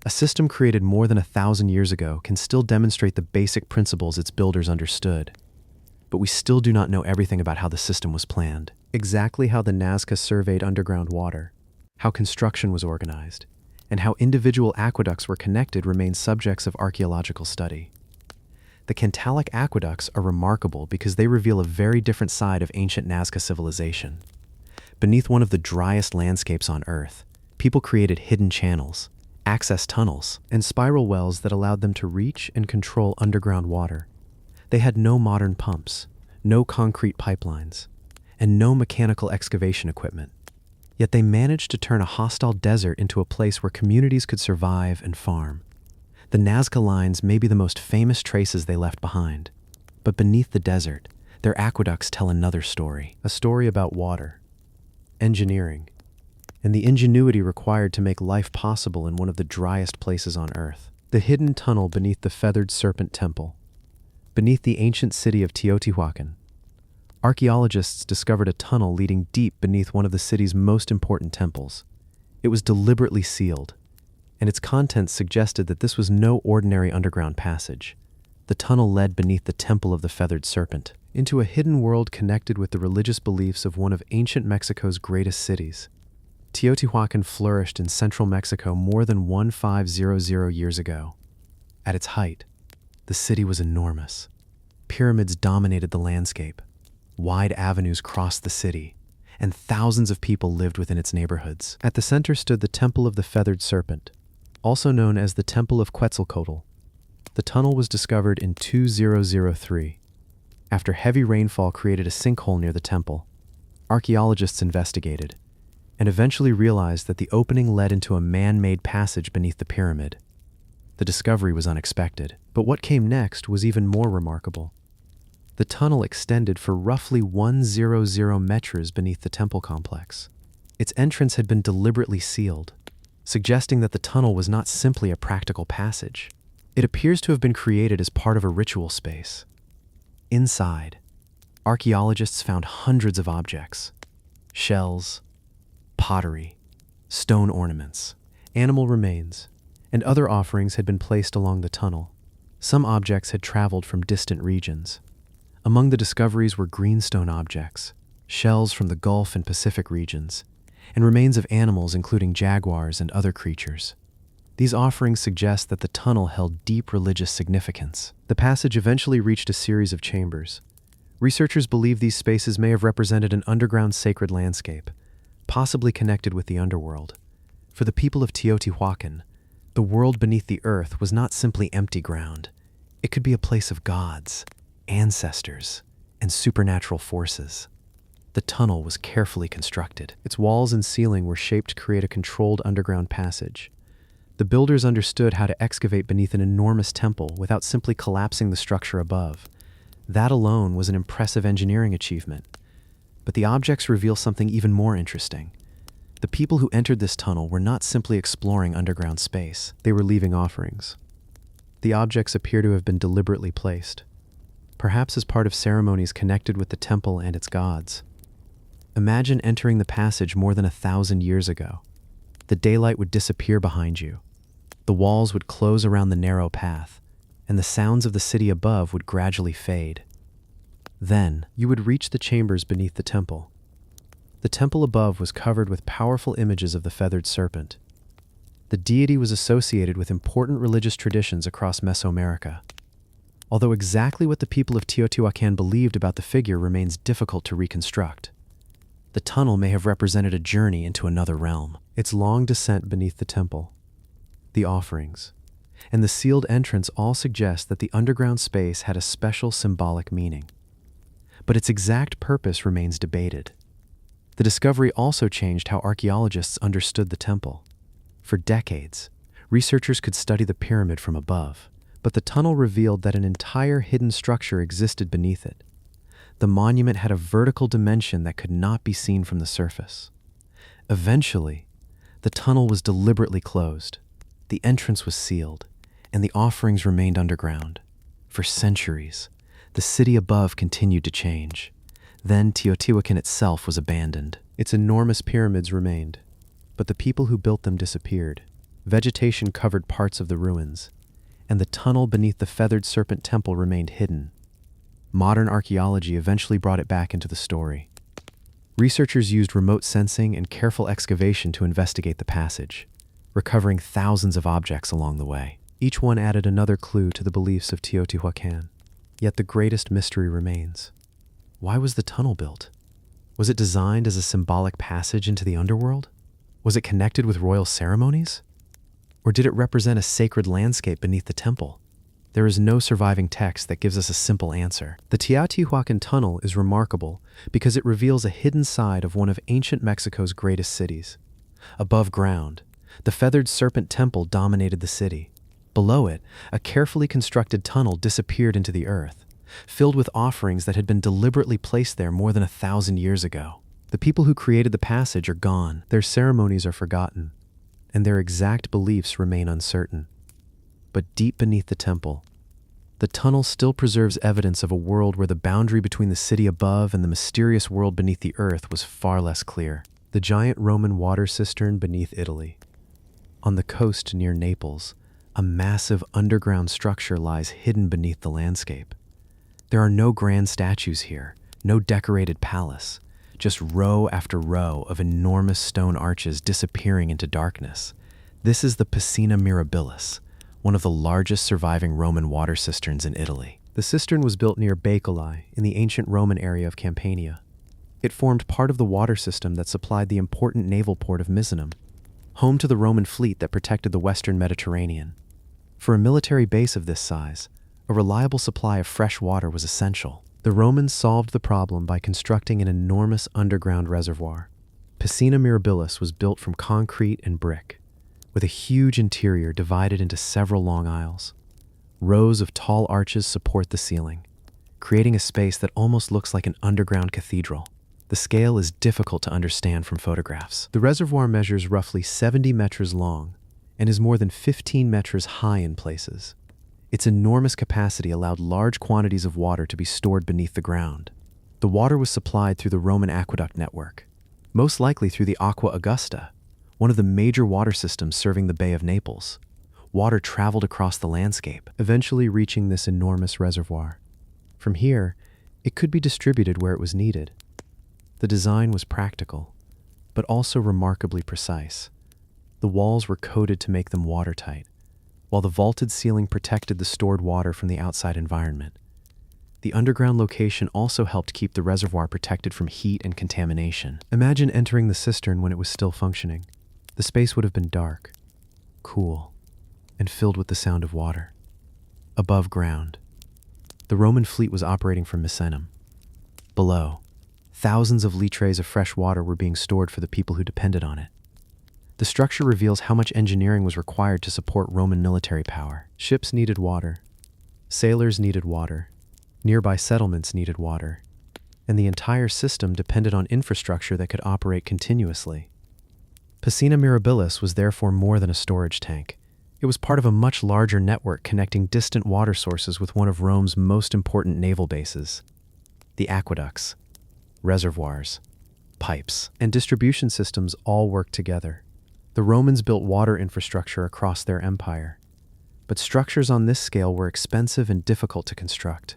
A: A system created more than 1,000 years ago can still demonstrate the basic principles its builders understood. But we still do not know everything about how the system was planned, exactly how the Nazca surveyed underground water, how construction was organized, and how individual aqueducts were connected remain subjects of archaeological study. The Cantalic aqueducts are remarkable because they reveal a very different side of ancient Nazca civilization. Beneath one of the driest landscapes on Earth, people created hidden channels, access tunnels, and spiral wells that allowed them to reach and control underground water. They had no modern pumps, no concrete pipelines, and no mechanical excavation equipment. Yet they managed to turn a hostile desert into a place where communities could survive and farm. The Nazca lines may be the most famous traces they left behind, but beneath the desert, their aqueducts tell another story, a story about water, engineering, and the ingenuity required to make life possible in one of the driest places on Earth. The hidden tunnel beneath the Feathered Serpent Temple. Beneath the ancient city of Teotihuacan, archaeologists discovered a tunnel leading deep beneath one of the city's most important temples. It was deliberately sealed, and its contents suggested that this was no ordinary underground passage. The tunnel led beneath the Temple of the Feathered Serpent, into a hidden world connected with the religious beliefs of one of ancient Mexico's greatest cities. Teotihuacan flourished in central Mexico more than 1500 years ago. At its height, the city was enormous. Pyramids dominated the landscape. Wide avenues crossed the city, and thousands of people lived within its neighborhoods. At the center stood the Temple of the Feathered Serpent, also known as the Temple of Quetzalcoatl. The tunnel was discovered in 2003. After heavy rainfall created a sinkhole near the temple, archaeologists investigated and eventually realized that the opening led into a man-made passage beneath the pyramid. The discovery was unexpected, but what came next was even more remarkable. The tunnel extended for roughly 100 meters beneath the temple complex. Its entrance had been deliberately sealed, suggesting that the tunnel was not simply a practical passage. It appears to have been created as part of a ritual space. Inside, archaeologists found hundreds of objects: shells, pottery, stone ornaments, animal remains, and other offerings had been placed along the tunnel. Some objects had traveled from distant regions. Among the discoveries were greenstone objects, shells from the Gulf and Pacific regions, and remains of animals including jaguars and other creatures. These offerings suggest that the tunnel held deep religious significance. The passage eventually reached a series of chambers. Researchers believe these spaces may have represented an underground sacred landscape, possibly connected with the underworld. For the people of Teotihuacan, the world beneath the earth was not simply empty ground. It could be a place of gods, ancestors, and supernatural forces. The tunnel was carefully constructed. Its walls and ceiling were shaped to create a controlled underground passage. The builders understood how to excavate beneath an enormous temple without simply collapsing the structure above. That alone was an impressive engineering achievement. But the objects reveal something even more interesting. The people who entered this tunnel were not simply exploring underground space. They were leaving offerings. The objects appear to have been deliberately placed, perhaps as part of ceremonies connected with the temple and its gods. Imagine entering the passage more than 1,000 years ago. The daylight would disappear behind you. The walls would close around the narrow path, and the sounds of the city above would gradually fade. Then, you would reach the chambers beneath the temple. The temple above was covered with powerful images of the feathered serpent. The deity was associated with important religious traditions across Mesoamerica. Although exactly what the people of Teotihuacan believed about the figure remains difficult to reconstruct. The tunnel may have represented a journey into another realm. Its long descent beneath the temple, the offerings, and the sealed entrance all suggest that the underground space had a special symbolic meaning. But its exact purpose remains debated. The discovery also changed how archaeologists understood the temple. For decades, researchers could study the pyramid from above, but the tunnel revealed that an entire hidden structure existed beneath it. The monument had a vertical dimension that could not be seen from the surface. Eventually, the tunnel was deliberately closed. The entrance was sealed, and the offerings remained underground. For centuries, the city above continued to change. Then Teotihuacan itself was abandoned. Its enormous pyramids remained, but the people who built them disappeared. Vegetation covered parts of the ruins, and the tunnel beneath the feathered serpent temple remained hidden. Modern archaeology eventually brought it back into the story. Researchers used remote sensing and careful excavation to investigate the passage, recovering thousands of objects along the way. Each one added another clue to the beliefs of Teotihuacan. Yet the greatest mystery remains. Why was the tunnel built? Was it designed as a symbolic passage into the underworld? Was it connected with royal ceremonies? Or did it represent a sacred landscape beneath the temple? There is no surviving text that gives us a simple answer. The Teotihuacan tunnel is remarkable because it reveals a hidden side of one of ancient Mexico's greatest cities. Above ground, the feathered serpent temple dominated the city. Below it, a carefully constructed tunnel disappeared into the earth, filled with offerings that had been deliberately placed there more than 1,000 years ago. The people who created the passage are gone, their ceremonies are forgotten, and their exact beliefs remain uncertain. But deep beneath the temple, the tunnel still preserves evidence of a world where the boundary between the city above and the mysterious world beneath the earth was far less clear. The giant Roman water cistern beneath Italy. On the coast near Naples, a massive underground structure lies hidden beneath the landscape. There are no grand statues here, no decorated palace, just row after row of enormous stone arches disappearing into darkness. This is the Piscina Mirabilis, one of the largest surviving Roman water cisterns in Italy. The cistern was built near Baeculae in the ancient Roman area of Campania. It formed part of the water system that supplied the important naval port of Misenum, home to the Roman fleet that protected the western Mediterranean. For a military base of this size, a reliable supply of fresh water was essential. The Romans solved the problem by constructing an enormous underground reservoir. Piscina Mirabilis was built from concrete and brick, with a huge interior divided into several long aisles. Rows of tall arches support the ceiling, creating a space that almost looks like an underground cathedral. The scale is difficult to understand from photographs. The reservoir measures roughly 70 meters long and is more than 15 meters high in places. Its enormous capacity allowed large quantities of water to be stored beneath the ground. The water was supplied through the Roman aqueduct network, most likely through the Aqua Augusta, one of the major water systems serving the Bay of Naples. Water traveled across the landscape, eventually reaching this enormous reservoir. From here, it could be distributed where it was needed. The design was practical, but also remarkably precise. The walls were coated to make them watertight, while the vaulted ceiling protected the stored water from the outside environment. The underground location also helped keep the reservoir protected from heat and contamination. Imagine entering the cistern when it was still functioning. The space would have been dark, cool, and filled with the sound of water. Above ground, the Roman fleet was operating from Misenum. Below, thousands of litres of fresh water were being stored for the people who depended on it. The structure reveals how much engineering was required to support Roman military power. Ships needed water, sailors needed water, nearby settlements needed water, and the entire system depended on infrastructure that could operate continuously. Piscina Mirabilis was therefore more than a storage tank. It was part of a much larger network connecting distant water sources with one of Rome's most important naval bases. The aqueducts, reservoirs, pipes, and distribution systems all worked together. The Romans built water infrastructure across their empire, but structures on this scale were expensive and difficult to construct.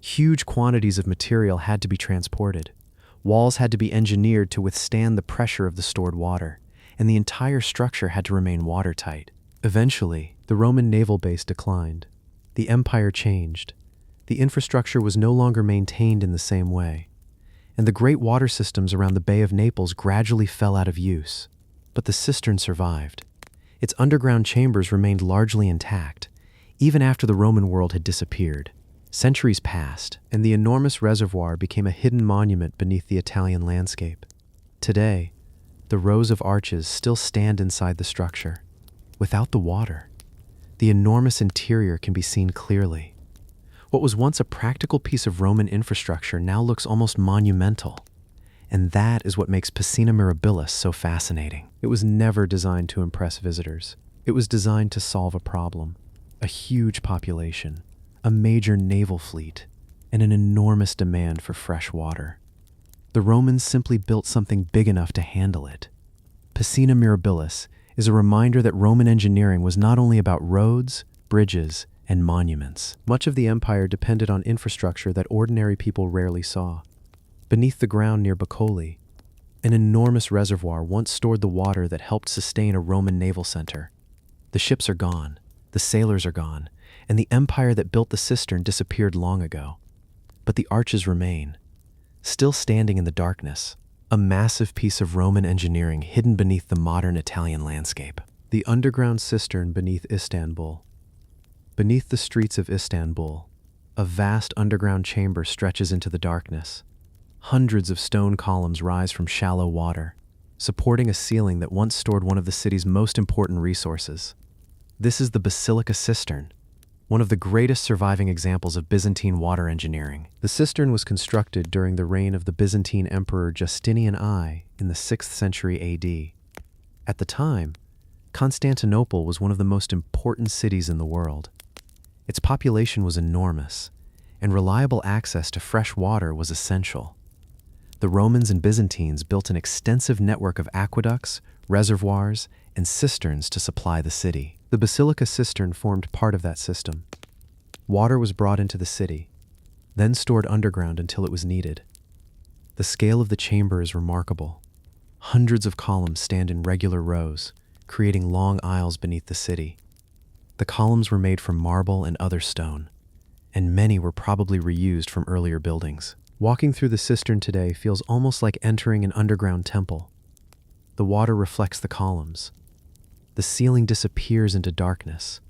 A: Huge quantities of material had to be transported. Walls had to be engineered to withstand the pressure of the stored water, and the entire structure had to remain watertight. Eventually, the Roman naval base declined. The empire changed. The infrastructure was no longer maintained in the same way, and the great water systems around the Bay of Naples gradually fell out of use. But the cistern survived. Its underground chambers remained largely intact, even after the Roman world had disappeared. Centuries passed, and the enormous reservoir became a hidden monument beneath the Italian landscape. Today, the rows of arches still stand inside the structure. Without the water, the enormous interior can be seen clearly. What was once a practical piece of Roman infrastructure now looks almost monumental. And that is what makes Piscina Mirabilis so fascinating. It was never designed to impress visitors. It was designed to solve a problem: a huge population, a major naval fleet, and an enormous demand for fresh water. The Romans simply built something big enough to handle it. Piscina Mirabilis is a reminder that Roman engineering was not only about roads, bridges, and monuments. Much of the empire depended on infrastructure that ordinary people rarely saw. Beneath the ground near Baeculae, an enormous reservoir once stored the water that helped sustain a Roman naval center. The ships are gone, the sailors are gone, and the empire that built the cistern disappeared long ago. But the arches remain, still standing in the darkness, a massive piece of Roman engineering hidden beneath the modern Italian landscape. The underground cistern beneath Istanbul. Beneath the streets of Istanbul, a vast underground chamber stretches into the darkness. Hundreds of stone columns rise from shallow water, supporting a ceiling that once stored one of the city's most important resources. This is the Basilica Cistern, one of the greatest surviving examples of Byzantine water engineering. The cistern was constructed during the reign of the Byzantine Emperor Justinian I in the 6th century AD. At the time, Constantinople was one of the most important cities in the world. Its population was enormous, and reliable access to fresh water was essential. The Romans and Byzantines built an extensive network of aqueducts, reservoirs, and cisterns to supply the city. The Basilica Cistern formed part of that system. Water was brought into the city, then stored underground until it was needed. The scale of the chamber is remarkable. Hundreds of columns stand in regular rows, creating long aisles beneath the city. The columns were made from marble and other stone, and many were probably reused from earlier buildings. Walking through the cistern today feels almost like entering an underground temple. The water reflects the columns. The ceiling disappears into darkness,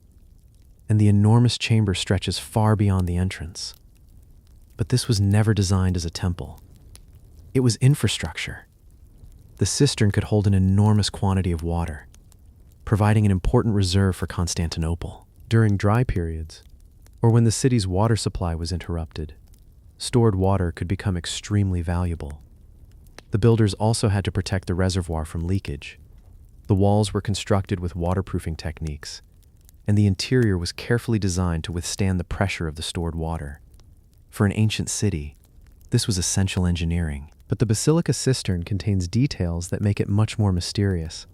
A: and the enormous chamber stretches far beyond the entrance. But this was never designed as a temple. It was infrastructure. The cistern could hold an enormous quantity of water, providing an important reserve for Constantinople. During dry periods, or when the city's water supply was interrupted, stored water could become extremely valuable. The builders also had to protect the reservoir from leakage. The walls were constructed with waterproofing techniques, and the interior was carefully designed to withstand the pressure of the stored water. For an ancient city, this was essential engineering. But the basilica cistern contains details that make it much more mysterious.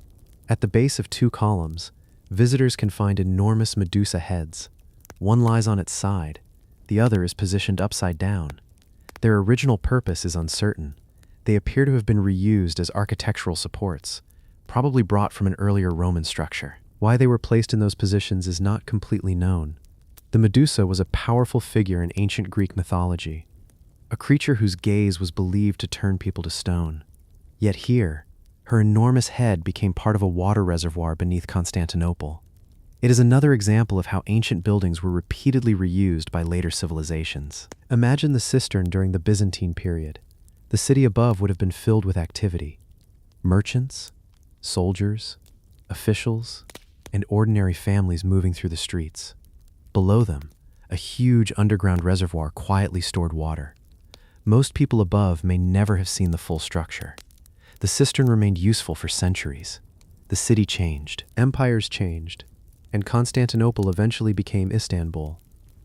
A: At the base of two columns, visitors can find enormous Medusa heads. One lies on its side, the other is positioned upside down. Their original purpose is uncertain. They appear to have been reused as architectural supports, probably brought from an earlier Roman structure. Why they were placed in those positions is not completely known. The Medusa was a powerful figure in ancient Greek mythology, a creature whose gaze was believed to turn people to stone. Yet here, her enormous head became part of a water reservoir beneath Constantinople. It is another example of how ancient buildings were repeatedly reused by later civilizations. Imagine the cistern during the Byzantine period. The city above would have been filled with activity. Merchants, soldiers, officials, and ordinary families moving through the streets. Below them, a huge underground reservoir quietly stored water. Most people above may never have seen the full structure. The cistern remained useful for centuries. The city changed, empires changed, and Constantinople eventually became Istanbul,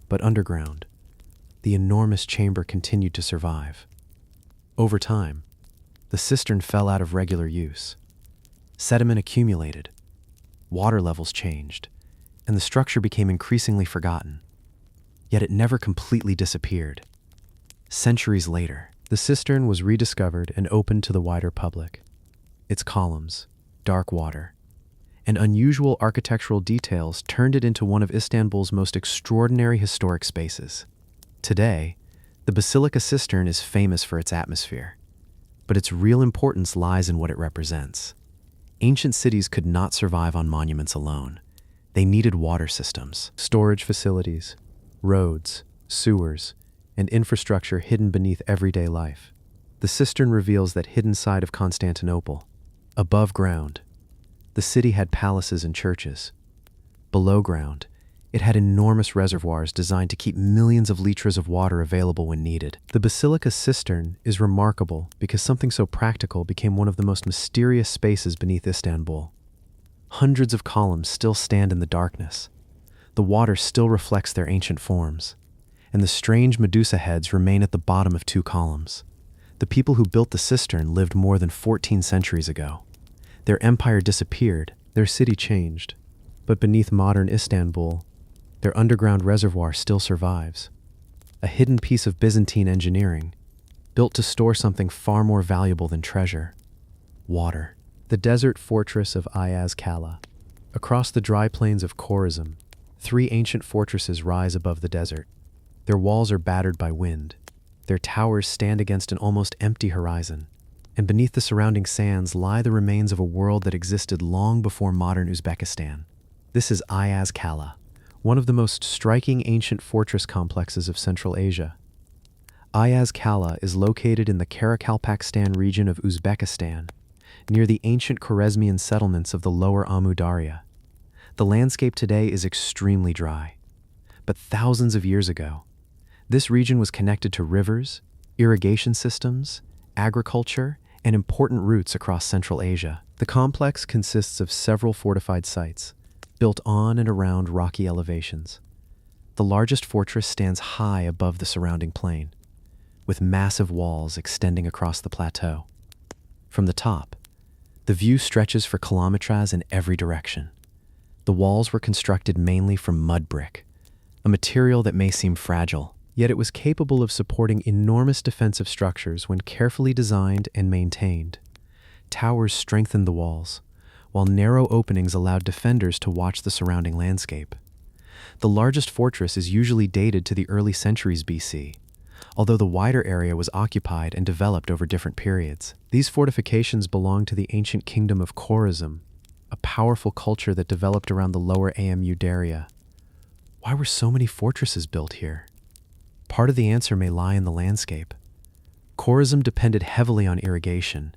A: but underground. The enormous chamber continued to survive. Over time, the cistern fell out of regular use. Sediment accumulated, water levels changed, and the structure became increasingly forgotten. Yet it never completely disappeared. Centuries later, the cistern was rediscovered and opened to the wider public. Its columns, dark water, and unusual architectural details turned it into one of Istanbul's most extraordinary historic spaces. Today, the Basilica Cistern is famous for its atmosphere, but its real importance lies in what it represents. Ancient cities could not survive on monuments alone. They needed water systems, storage facilities, roads, sewers, and infrastructure hidden beneath everyday life. The cistern reveals that hidden side of Constantinople. Above ground, the city had palaces and churches. Below ground, it had enormous reservoirs designed to keep millions of liters of water available when needed. The Basilica Cistern is remarkable because something so practical became one of the most mysterious spaces beneath Istanbul. Hundreds of columns still stand in the darkness. The water still reflects their ancient forms, and the strange Medusa heads remain at the bottom of two columns. The people who built the cistern lived more than 14 centuries ago. Their empire disappeared, their city changed, but beneath modern Istanbul, their underground reservoir still survives. A hidden piece of Byzantine engineering, built to store something far more valuable than treasure: water. The desert fortress of Ayaz Kala. Across the dry plains of Khorizm, three ancient fortresses rise above the desert. Their walls are battered by wind. Their towers stand against an almost empty horizon. And beneath the surrounding sands lie the remains of a world that existed long before modern Uzbekistan. This is Ayaz Kala, one of the most striking ancient fortress complexes of Central Asia. Ayaz Kala is located in the Karakalpakstan region of Uzbekistan, near the ancient Khwarezmian settlements of the lower Amu Darya. The landscape today is extremely dry, but thousands of years ago, this region was connected to rivers, irrigation systems, agriculture, and important routes across Central Asia. The complex consists of several fortified sites, built on and around rocky elevations. The largest fortress stands high above the surrounding plain, with massive walls extending across the plateau. From the top, the view stretches for kilometers in every direction. The walls were constructed mainly from mud brick, a material that may seem fragile, yet it was capable of supporting enormous defensive structures when carefully designed and maintained. Towers strengthened the walls, while narrow openings allowed defenders to watch the surrounding landscape. The largest fortress is usually dated to the early centuries BC, although the wider area was occupied and developed over different periods. These fortifications belong to the ancient kingdom of Khorism, a powerful culture that developed around the lower Amu Darya. Why were so many fortresses built here? Part of the answer may lie in the landscape. Khorism depended heavily on irrigation,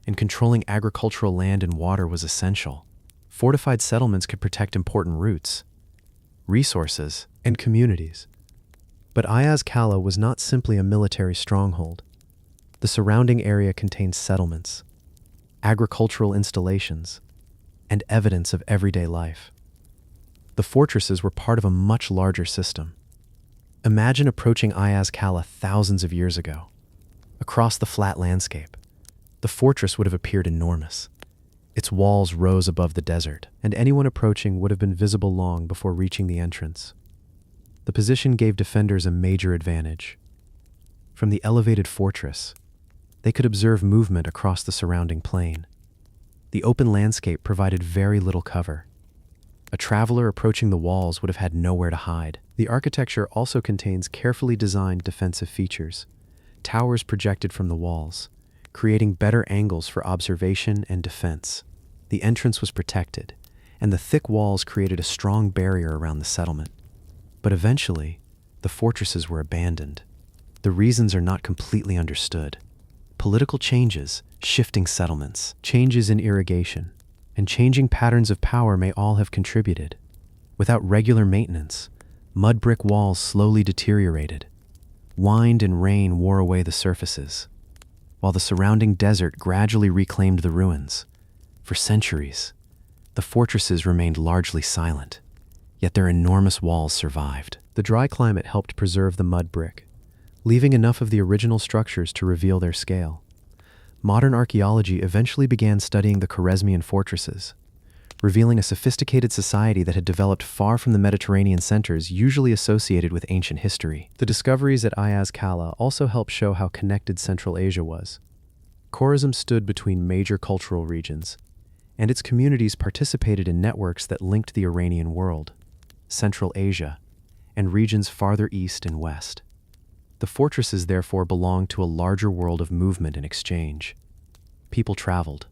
A: and controlling agricultural land and water was essential. Fortified settlements could protect important routes, resources, and communities. But Ayaz Kala was not simply a military stronghold. The surrounding area contained settlements, agricultural installations, and evidence of everyday life. The fortresses were part of a much larger system. Imagine approaching Ayaz Kala thousands of years ago. Across the flat landscape, the fortress would have appeared enormous. Its walls rose above the desert, and anyone approaching would have been visible long before reaching the entrance. The position gave defenders a major advantage. From the elevated fortress, they could observe movement across the surrounding plain. The open landscape provided very little cover. A traveler approaching the walls would have had nowhere to hide. The architecture also contains carefully designed defensive features. Towers projected from the walls, creating better angles for observation and defense. The entrance was protected, and the thick walls created a strong barrier around the settlement. But eventually, the fortresses were abandoned. The reasons are not completely understood. Political changes, shifting settlements, changes in irrigation, and changing patterns of power may all have contributed. Without regular maintenance, mud brick walls slowly deteriorated. Wind and rain wore away the surfaces, while the surrounding desert gradually reclaimed the ruins. For centuries, the fortresses remained largely silent, yet their enormous walls survived. The dry climate helped preserve the mud brick, leaving enough of the original structures to reveal their scale. Modern archaeology eventually began studying the Khwarezmian fortresses, revealing a sophisticated society that had developed far from the Mediterranean centers usually associated with ancient history. The discoveries at Ayaz Kala also helped show how connected Central Asia was. Khorism stood between major cultural regions, and its communities participated in networks that linked the Iranian world, Central Asia, and regions farther east and west. The fortresses therefore belonged to a larger world of movement and exchange. People traveled,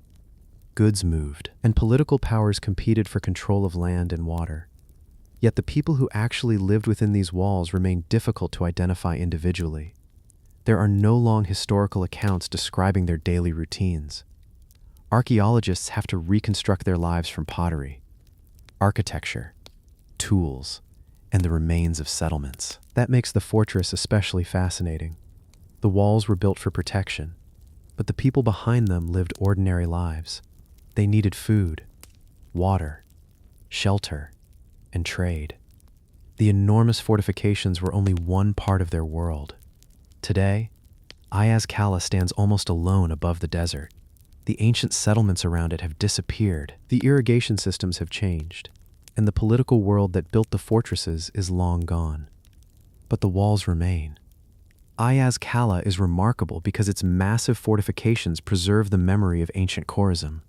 A: goods moved, and political powers competed for control of land and water. Yet the people who actually lived within these walls remained difficult to identify individually. There are no long historical accounts describing their daily routines. Archaeologists have to reconstruct their lives from pottery, architecture, tools, and the remains of settlements. That makes the fortress especially fascinating. The walls were built for protection, but the people behind them lived ordinary lives. They needed food, water, shelter, and trade. The enormous fortifications were only one part of their world. Today, Ayaz Kala stands almost alone above the desert. The ancient settlements around it have disappeared. The irrigation systems have changed, and the political world that built the fortresses is long gone. But the walls remain. Ayaz Kala is remarkable because its massive fortifications preserve the memory of ancient Khorism,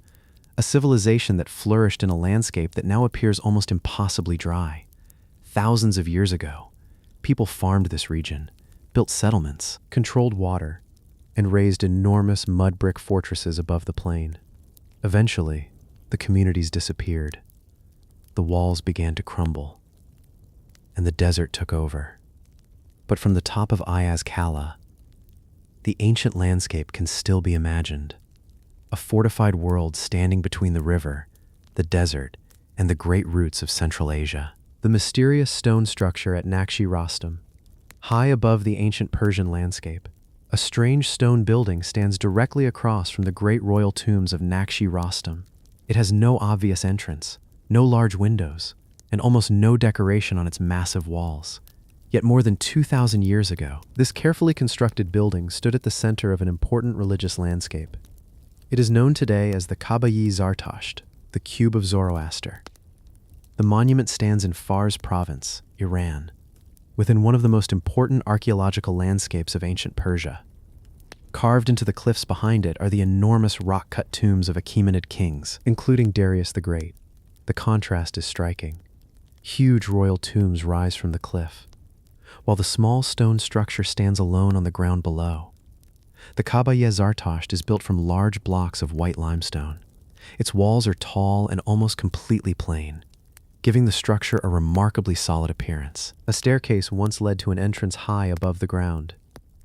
A: a civilization that flourished in a landscape that now appears almost impossibly dry. Thousands of years ago, people farmed this region, built settlements, controlled water, and raised enormous mud brick fortresses above the plain. Eventually, the communities disappeared. The walls began to crumble, and the desert took over. But from the top of Ayaz Kala, the ancient landscape can still be imagined. A fortified world standing between the river, the desert, and the great roots of Central Asia. The mysterious stone structure at Nakshi Rostam, high above the ancient Persian landscape, a strange stone building stands directly across from the great royal tombs of Nakshi Rostam. It has no obvious entrance, no large windows, and almost no decoration on its massive walls. Yet more than 2,000 years ago, this carefully constructed building stood at the center of an important religious landscape. It is known today as the Kaaba-i Zartasht, the Cube of Zoroaster. The monument stands in Fars province, Iran, within one of the most important archaeological landscapes of ancient Persia. Carved into the cliffs behind it are the enormous rock-cut tombs of Achaemenid kings, including Darius the Great. The contrast is striking. Huge royal tombs rise from the cliff, while the small stone structure stands alone on the ground below. The Kabaye Zartasht is built from large blocks of white limestone. Its walls are tall and almost completely plain, giving the structure a remarkably solid appearance. A staircase once led to an entrance high above the ground,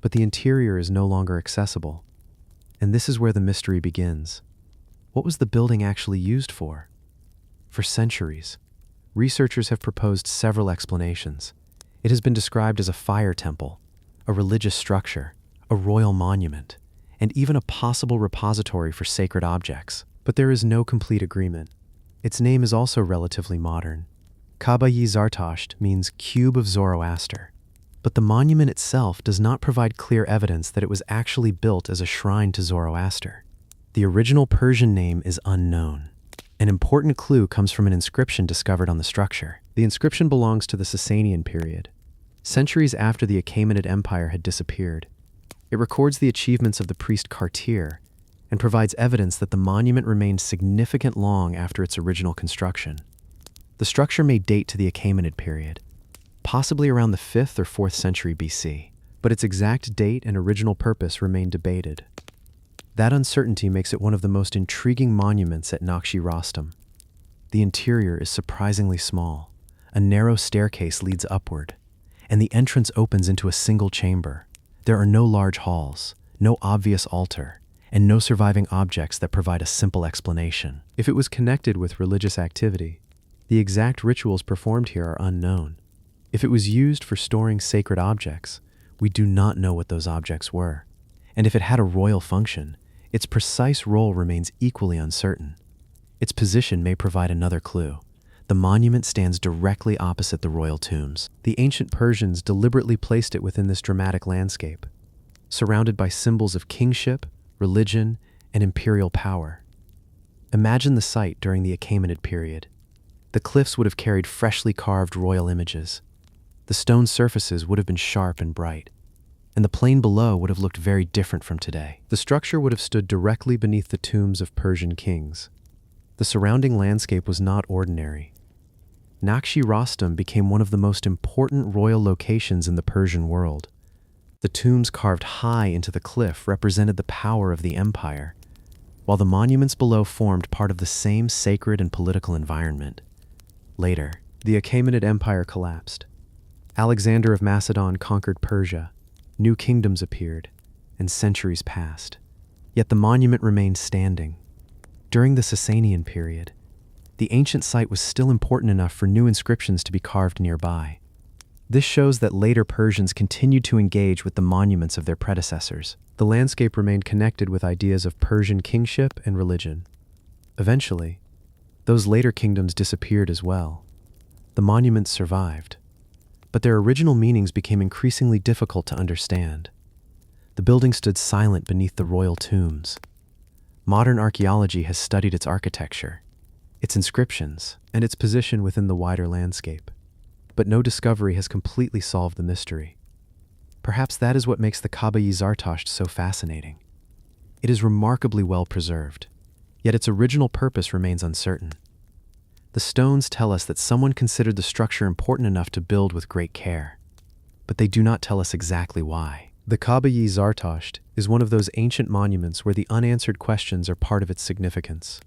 A: but the interior is no longer accessible. And this is where the mystery begins. What was the building actually used for? For centuries, researchers have proposed several explanations. It has been described as a fire temple, a religious structure, a royal monument, and even a possible repository for sacred objects. But there is no complete agreement. Its name is also relatively modern. Kabaye Zartasht means cube of Zoroaster, but the monument itself does not provide clear evidence that it was actually built as a shrine to Zoroaster. The original Persian name is unknown. An important clue comes from an inscription discovered on the structure. The inscription belongs to the Sasanian period, centuries after the Achaemenid Empire had disappeared. It records the achievements of the priest Kartir and provides evidence that the monument remained significant long after its original construction. The structure may date to the Achaemenid period, possibly around the 5th or 4th century BC, but its exact date and original purpose remain debated. That uncertainty makes it one of the most intriguing monuments at Nakshi Rostam. The interior is surprisingly small. A narrow staircase leads upward, and the entrance opens into a single chamber. There are no large halls, no obvious altar, and no surviving objects that provide a simple explanation. If it was connected with religious activity, the exact rituals performed here are unknown. If it was used for storing sacred objects, we do not know what those objects were. And if it had a royal function, its precise role remains equally uncertain. Its position may provide another clue. The monument stands directly opposite the royal tombs. The ancient Persians deliberately placed it within this dramatic landscape, surrounded by symbols of kingship, religion, and imperial power. Imagine the sight during the Achaemenid period. The cliffs would have carried freshly carved royal images. The stone surfaces would have been sharp and bright, and the plain below would have looked very different from today. The structure would have stood directly beneath the tombs of Persian kings. The surrounding landscape was not ordinary. Nakshi Rostam became one of the most important royal locations in the Persian world. The tombs carved high into the cliff represented the power of the empire, while the monuments below formed part of the same sacred and political environment. Later, the Achaemenid Empire collapsed. Alexander of Macedon conquered Persia. New kingdoms appeared, and centuries passed. Yet the monument remained standing. During the Sasanian period, the ancient site was still important enough for new inscriptions to be carved nearby. This shows that later Persians continued to engage with the monuments of their predecessors. The landscape remained connected with ideas of Persian kingship and religion. Eventually, those later kingdoms disappeared as well. The monuments survived, but their original meanings became increasingly difficult to understand. The building stood silent beneath the royal tombs. Modern archaeology has studied its architecture, its inscriptions, and its position within the wider landscape. But no discovery has completely solved the mystery. Perhaps that is what makes the Kabaye Zartasht so fascinating. It is remarkably well preserved, yet its original purpose remains uncertain. The stones tell us that someone considered the structure important enough to build with great care, but they do not tell us exactly why. The Kabaye Zartasht is one of those ancient monuments where the unanswered questions are part of its significance.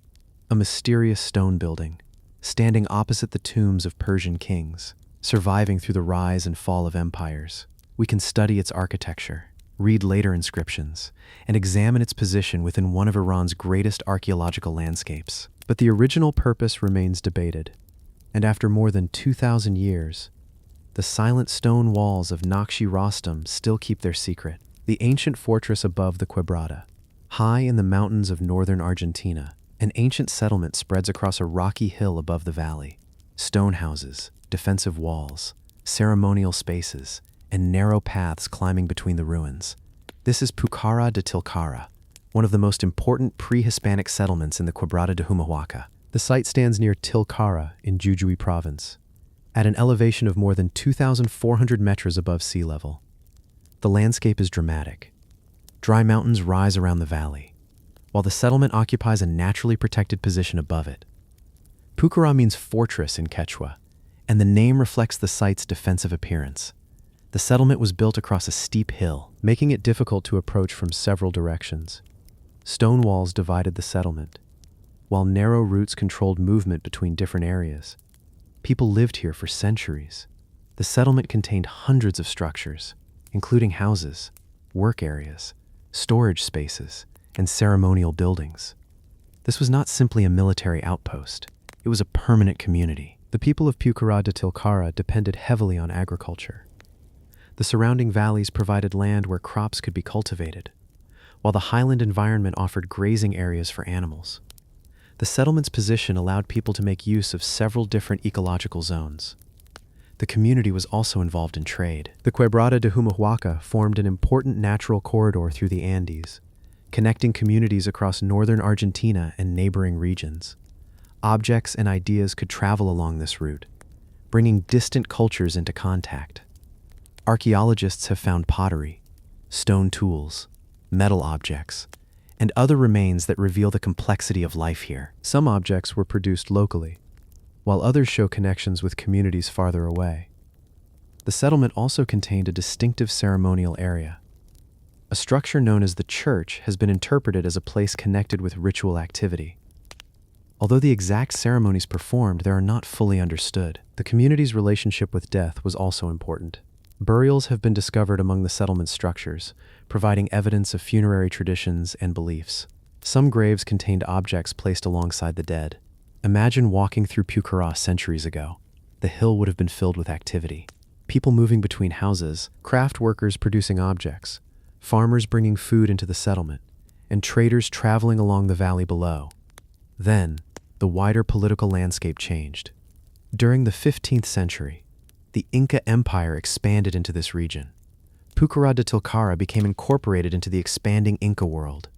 A: A mysterious stone building, standing opposite the tombs of Persian kings, surviving through the rise and fall of empires. We can study its architecture, read later inscriptions, and examine its position within one of Iran's greatest archaeological landscapes. But the original purpose remains debated, and after more than 2,000 years, the silent stone walls of Nakshi Rostam still keep their secret. The ancient fortress above the Quebrada, high in the mountains of northern Argentina, an ancient settlement spreads across a rocky hill above the valley. Stone houses, defensive walls, ceremonial spaces, and narrow paths climbing between the ruins. This is Pucara de Tilcara, one of the most important pre-Hispanic settlements in the Quebrada de Humahuaca. The site stands near Tilcara in Jujuy province, at an elevation of more than 2,400 meters above sea level. The landscape is dramatic. Dry mountains rise around the valley, while the settlement occupies a naturally protected position above it. Pucara means fortress in Quechua, and the name reflects the site's defensive appearance. The settlement was built across a steep hill, making it difficult to approach from several directions. Stone walls divided the settlement, while narrow routes controlled movement between different areas. People lived here for centuries. The settlement contained hundreds of structures, including houses, work areas, storage spaces, and ceremonial buildings. This was not simply a military outpost. It was a permanent community. The people of Pucará de Tilcara depended heavily on agriculture. The surrounding valleys provided land where crops could be cultivated, while the highland environment offered grazing areas for animals. The settlement's position allowed people to make use of several different ecological zones. The community was also involved in trade. The Quebrada de Humahuaca formed an important natural corridor through the Andes, connecting communities across northern Argentina and neighboring regions. Objects and ideas could travel along this route, bringing distant cultures into contact. Archaeologists have found pottery, stone tools, metal objects, and other remains that reveal the complexity of life here. Some objects were produced locally, while others show connections with communities farther away. The settlement also contained a distinctive ceremonial area. A structure known as the church has been interpreted as a place connected with ritual activity. Although the exact ceremonies performed there are not fully understood, the community's relationship with death was also important. Burials have been discovered among the settlement structures, providing evidence of funerary traditions and beliefs. Some graves contained objects placed alongside the dead. Imagine walking through Pucará centuries ago. The hill would have been filled with activity. People moving between houses, craft workers producing objects, farmers bringing food into the settlement, and traders traveling along the valley below. Then, the wider political landscape changed. During the 15th century, the Inca Empire expanded into this region. Pucará de Tilcara became incorporated into the expanding Inca world.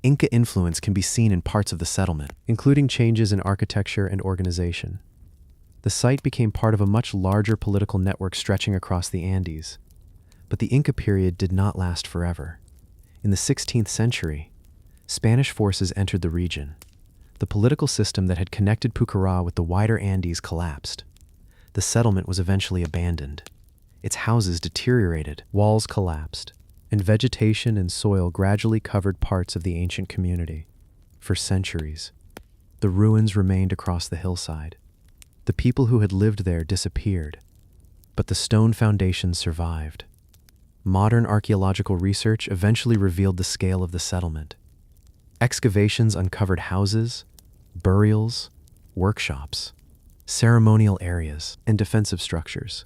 A: Inca influence can be seen in parts of the settlement, including changes in architecture and organization. The site became part of a much larger political network stretching across the Andes. But the Inca period did not last forever. In the 16th century, Spanish forces entered the region. The political system that had connected Pucará with the wider Andes collapsed. The settlement was eventually abandoned. Its houses deteriorated, walls collapsed, and vegetation and soil gradually covered parts of the ancient community. For centuries, the ruins remained across the hillside. The people who had lived there disappeared, but the stone foundations survived. Modern archaeological research eventually revealed the scale of the settlement. Excavations uncovered houses, burials, workshops, ceremonial areas, and defensive structures.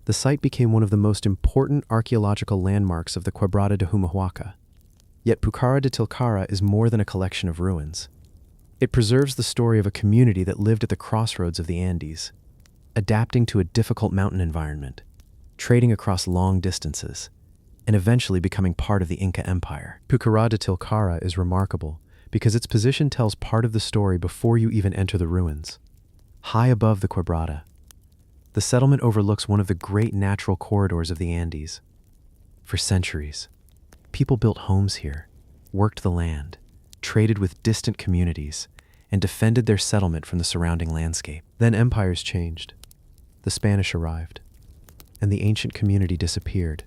A: The site became one of the most important archaeological landmarks of the Quebrada de Humahuaca. Yet Pucará de Tilcara is more than a collection of ruins. It preserves the story of a community that lived at the crossroads of the Andes, adapting to a difficult mountain environment, trading across long distances, and eventually becoming part of the Inca Empire. Pucará de Tilcara is remarkable because its position tells part of the story before you even enter the ruins. High above the Quebrada, the settlement overlooks one of the great natural corridors of the Andes. For centuries, people built homes here, worked the land, traded with distant communities, and defended their settlement from the surrounding landscape. Then empires changed. The Spanish arrived, and the ancient community disappeared.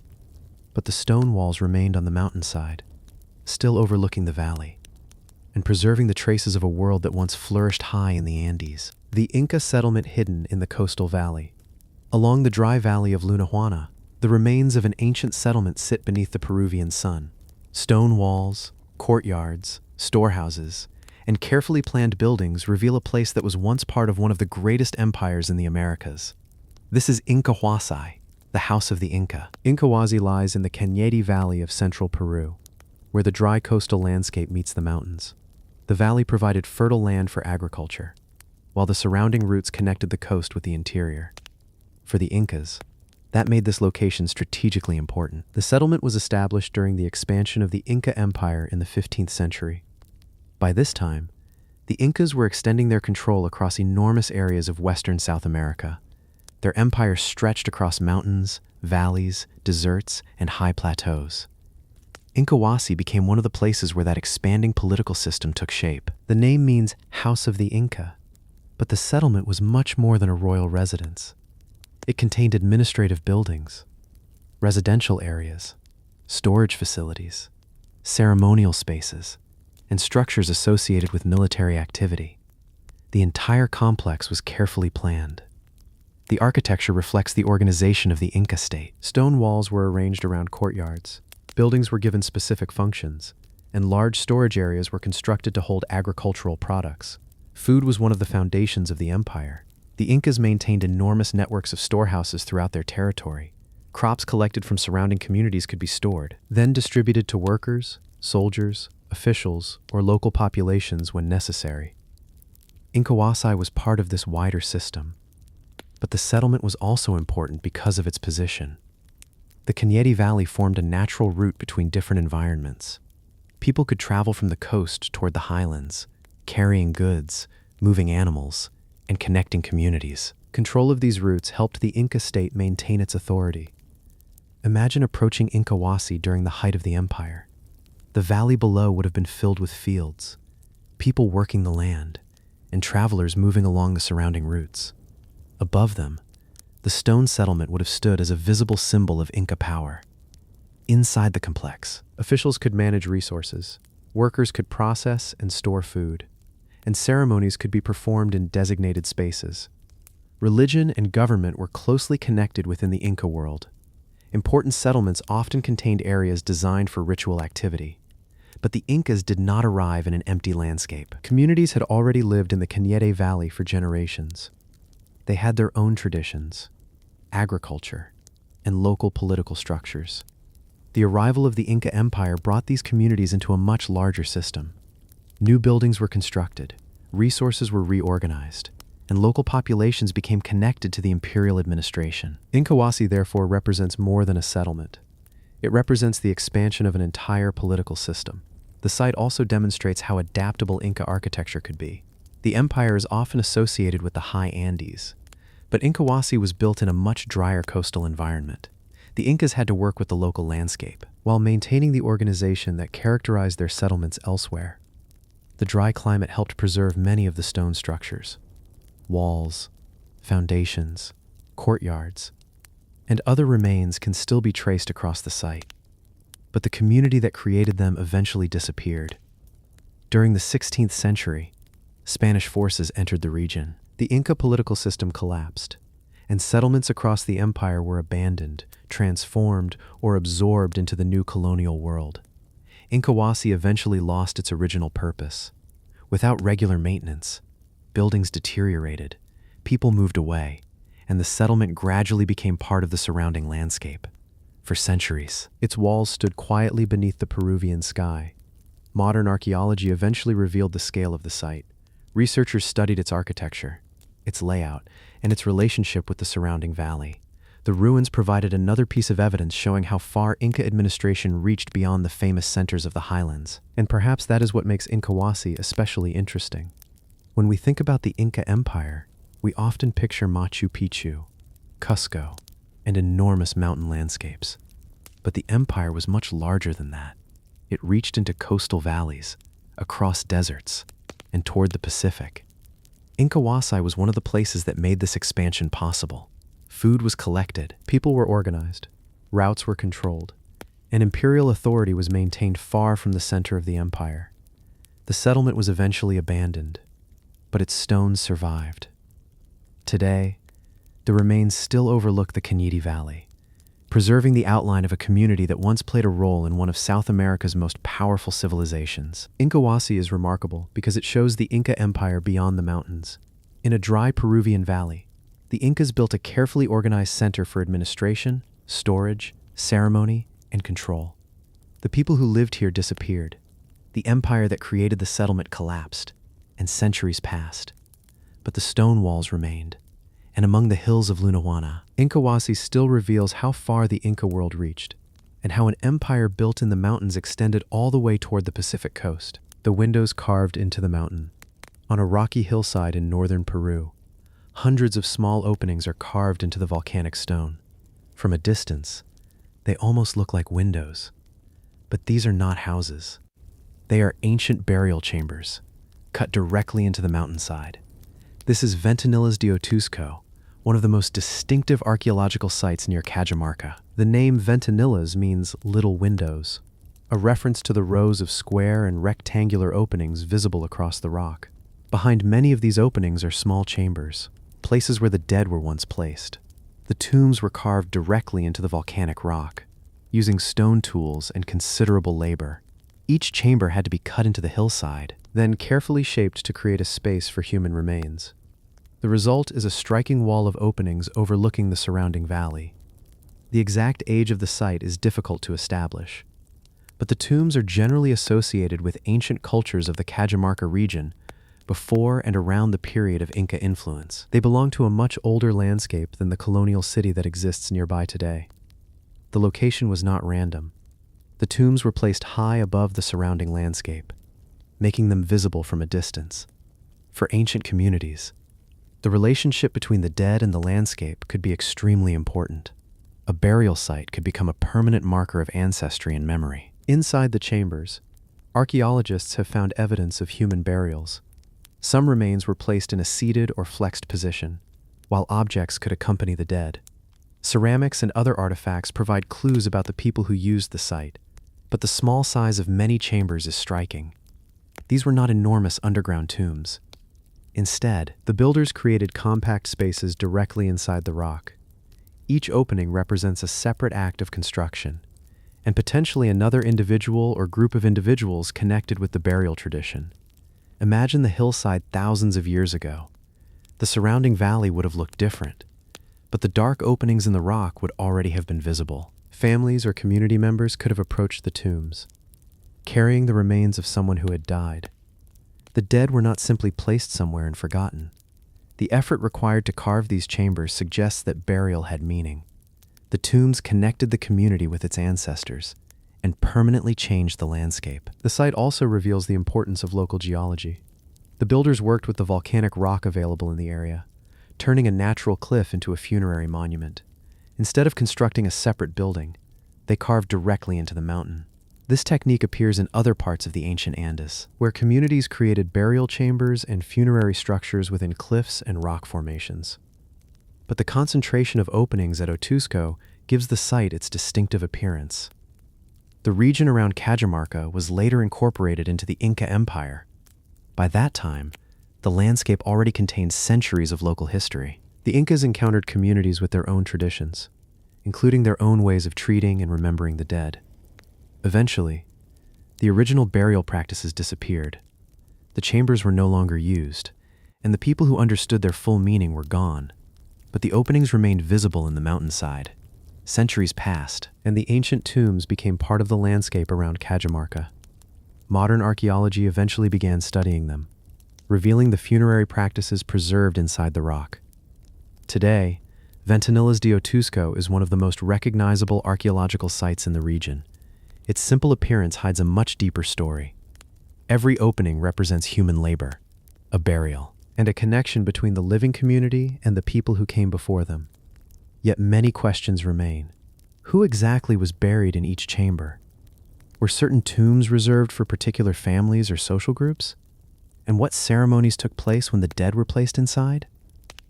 A: But the stone walls remained on the mountainside, still overlooking the valley, and preserving the traces of a world that once flourished high in the Andes. The Inca settlement hidden in the coastal valley. Along the dry valley of Lunahuana, the remains of an ancient settlement sit beneath the Peruvian sun. Stone walls, courtyards, storehouses, and carefully planned buildings reveal a place that was once part of one of the greatest empires in the Americas. This is Incahuasi, the House of the Inca. Incahuasi lies in the Cañete Valley of central Peru, where the dry coastal landscape meets the mountains. The valley provided fertile land for agriculture, while the surrounding routes connected the coast with the interior. For the Incas, that made this location strategically important. The settlement was established during the expansion of the Inca Empire in the 15th century. By this time, the Incas were extending their control across enormous areas of western South America. Their empire stretched across mountains, valleys, deserts, and high plateaus. Incahuasi became one of the places where that expanding political system took shape. The name means House of the Inca, but the settlement was much more than a royal residence. It contained administrative buildings, residential areas, storage facilities, ceremonial spaces, and structures associated with military activity. The entire complex was carefully planned. The architecture reflects the organization of the Inca state. Stone walls were arranged around courtyards, buildings were given specific functions, and large storage areas were constructed to hold agricultural products. Food was one of the foundations of the empire. The Incas maintained enormous networks of storehouses throughout their territory. Crops collected from surrounding communities could be stored, then distributed to workers, soldiers, officials, or local populations when necessary. Incahuasi was part of this wider system, but the settlement was also important because of its position. The Cañete Valley formed a natural route between different environments. People could travel from the coast toward the highlands, carrying goods, moving animals, and connecting communities. Control of these routes helped the Inca state maintain its authority. Imagine approaching Incahuasi during the height of the empire. The valley below would have been filled with fields, people working the land, and travelers moving along the surrounding routes. Above them, the stone settlement would have stood as a visible symbol of Inca power. Inside the complex, officials could manage resources, workers could process and store food, and ceremonies could be performed in designated spaces. Religion and government were closely connected within the Inca world. Important settlements often contained areas designed for ritual activity. But the Incas did not arrive in an empty landscape. Communities had already lived in the Cañete Valley for generations. They had their own traditions, agriculture, and local political structures. The arrival of the Inca Empire brought these communities into a much larger system. New buildings were constructed, resources were reorganized, and local populations became connected to the imperial administration. Incahuasi therefore represents more than a settlement. It represents the expansion of an entire political system. The site also demonstrates how adaptable Inca architecture could be. The empire is often associated with the high Andes, but Incahuasi was built in a much drier coastal environment. The Incas had to work with the local landscape, while maintaining the organization that characterized their settlements elsewhere. The dry climate helped preserve many of the stone structures. Walls, foundations, courtyards, and other remains can still be traced across the site. But the community that created them eventually disappeared. During the 16th century, Spanish forces entered the region. The Inca political system collapsed, and settlements across the empire were abandoned, transformed, or absorbed into the new colonial world. Incahuasi eventually lost its original purpose. Without regular maintenance, buildings deteriorated, people moved away, and the settlement gradually became part of the surrounding landscape. For centuries, its walls stood quietly beneath the Peruvian sky. Modern archaeology eventually revealed the scale of the site. Researchers studied its architecture, its layout, and its relationship with the surrounding valley. The ruins provided another piece of evidence showing how far Inca administration reached beyond the famous centers of the highlands. And perhaps that is what makes Incahuasi especially interesting. When we think about the Inca Empire, we often picture Machu Picchu, Cusco, and enormous mountain landscapes. But the empire was much larger than that. It reached into coastal valleys, across deserts, and toward the Pacific. Incahuasi was one of the places that made this expansion possible. Food was collected, people were organized, routes were controlled, and imperial authority was maintained far from the center of the empire. The settlement was eventually abandoned, but its stones survived. Today, the remains still overlook the Cañete Valley, preserving the outline of a community that once played a role in one of South America's most powerful civilizations. Incahuasi is remarkable because it shows the Inca Empire beyond the mountains. In a dry Peruvian valley, the Incas built a carefully organized center for administration, storage, ceremony, and control. The people who lived here disappeared. The empire that created the settlement collapsed, and centuries passed. But the stone walls remained. And among the hills of Lunahuana, Incahuasi still reveals how far the Inca world reached, and how an empire built in the mountains extended all the way toward the Pacific coast. The windows carved into the mountain. On a rocky hillside in northern Peru, hundreds of small openings are carved into the volcanic stone. From a distance, they almost look like windows. But these are not houses. They are ancient burial chambers, cut directly into the mountainside. This is Ventanillas de Otuzco, one of the most distinctive archaeological sites near Cajamarca. The name Ventanillas means little windows, a reference to the rows of square and rectangular openings visible across the rock. Behind many of these openings are small chambers, places where the dead were once placed. The tombs were carved directly into the volcanic rock, using stone tools and considerable labor. Each chamber had to be cut into the hillside, then carefully shaped to create a space for human remains. The result is a striking wall of openings overlooking the surrounding valley. The exact age of the site is difficult to establish, but the tombs are generally associated with ancient cultures of the Cajamarca region before and around the period of Inca influence. They belong to a much older landscape than the colonial city that exists nearby today. The location was not random. The tombs were placed high above the surrounding landscape, making them visible from a distance. For ancient communities, the relationship between the dead and the landscape could be extremely important. A burial site could become a permanent marker of ancestry and memory. Inside the chambers, archaeologists have found evidence of human burials. Some remains were placed in a seated or flexed position, while objects could accompany the dead. Ceramics and other artifacts provide clues about the people who used the site, but the small size of many chambers is striking. These were not enormous underground tombs. Instead, the builders created compact spaces directly inside the rock. Each opening represents a separate act of construction, and potentially another individual or group of individuals connected with the burial tradition. Imagine the hillside thousands of years ago. The surrounding valley would have looked different, but the dark openings in the rock would already have been visible. Families or community members could have approached the tombs, carrying the remains of someone who had died. The dead were not simply placed somewhere and forgotten. The effort required to carve these chambers suggests that burial had meaning. The tombs connected the community with its ancestors and permanently changed the landscape. The site also reveals the importance of local geology. The builders worked with the volcanic rock available in the area, turning a natural cliff into a funerary monument. Instead of constructing a separate building, they carved directly into the mountain. This technique appears in other parts of the ancient Andes, where communities created burial chambers and funerary structures within cliffs and rock formations. But the concentration of openings at Otuzco gives the site its distinctive appearance. The region around Cajamarca was later incorporated into the Inca Empire. By that time, the landscape already contained centuries of local history. The Incas encountered communities with their own traditions, including their own ways of treating and remembering the dead. Eventually, the original burial practices disappeared. The chambers were no longer used, and the people who understood their full meaning were gone. But the openings remained visible in the mountainside. Centuries passed, and the ancient tombs became part of the landscape around Cajamarca. Modern archaeology eventually began studying them, revealing the funerary practices preserved inside the rock. Today, Ventanillas de Otuzco is one of the most recognizable archaeological sites in the region. Its simple appearance hides a much deeper story. Every opening represents human labor, a burial, and a connection between the living community and the people who came before them. Yet many questions remain. Who exactly was buried in each chamber? Were certain tombs reserved for particular families or social groups? And what ceremonies took place when the dead were placed inside?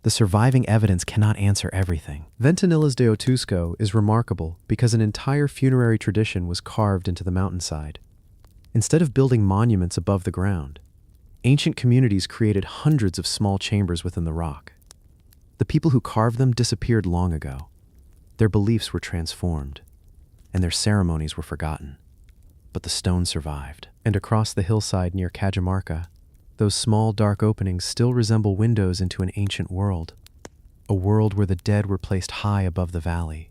A: The surviving evidence cannot answer everything. Ventanillas de Otuzco is remarkable because an entire funerary tradition was carved into the mountainside. Instead of building monuments above the ground, ancient communities created hundreds of small chambers within the rock. The people who carved them disappeared long ago. Their beliefs were transformed, and their ceremonies were forgotten. But the stone survived, and across the hillside near Cajamarca, those small dark openings still resemble windows into an ancient world, a world where the dead were placed high above the valley,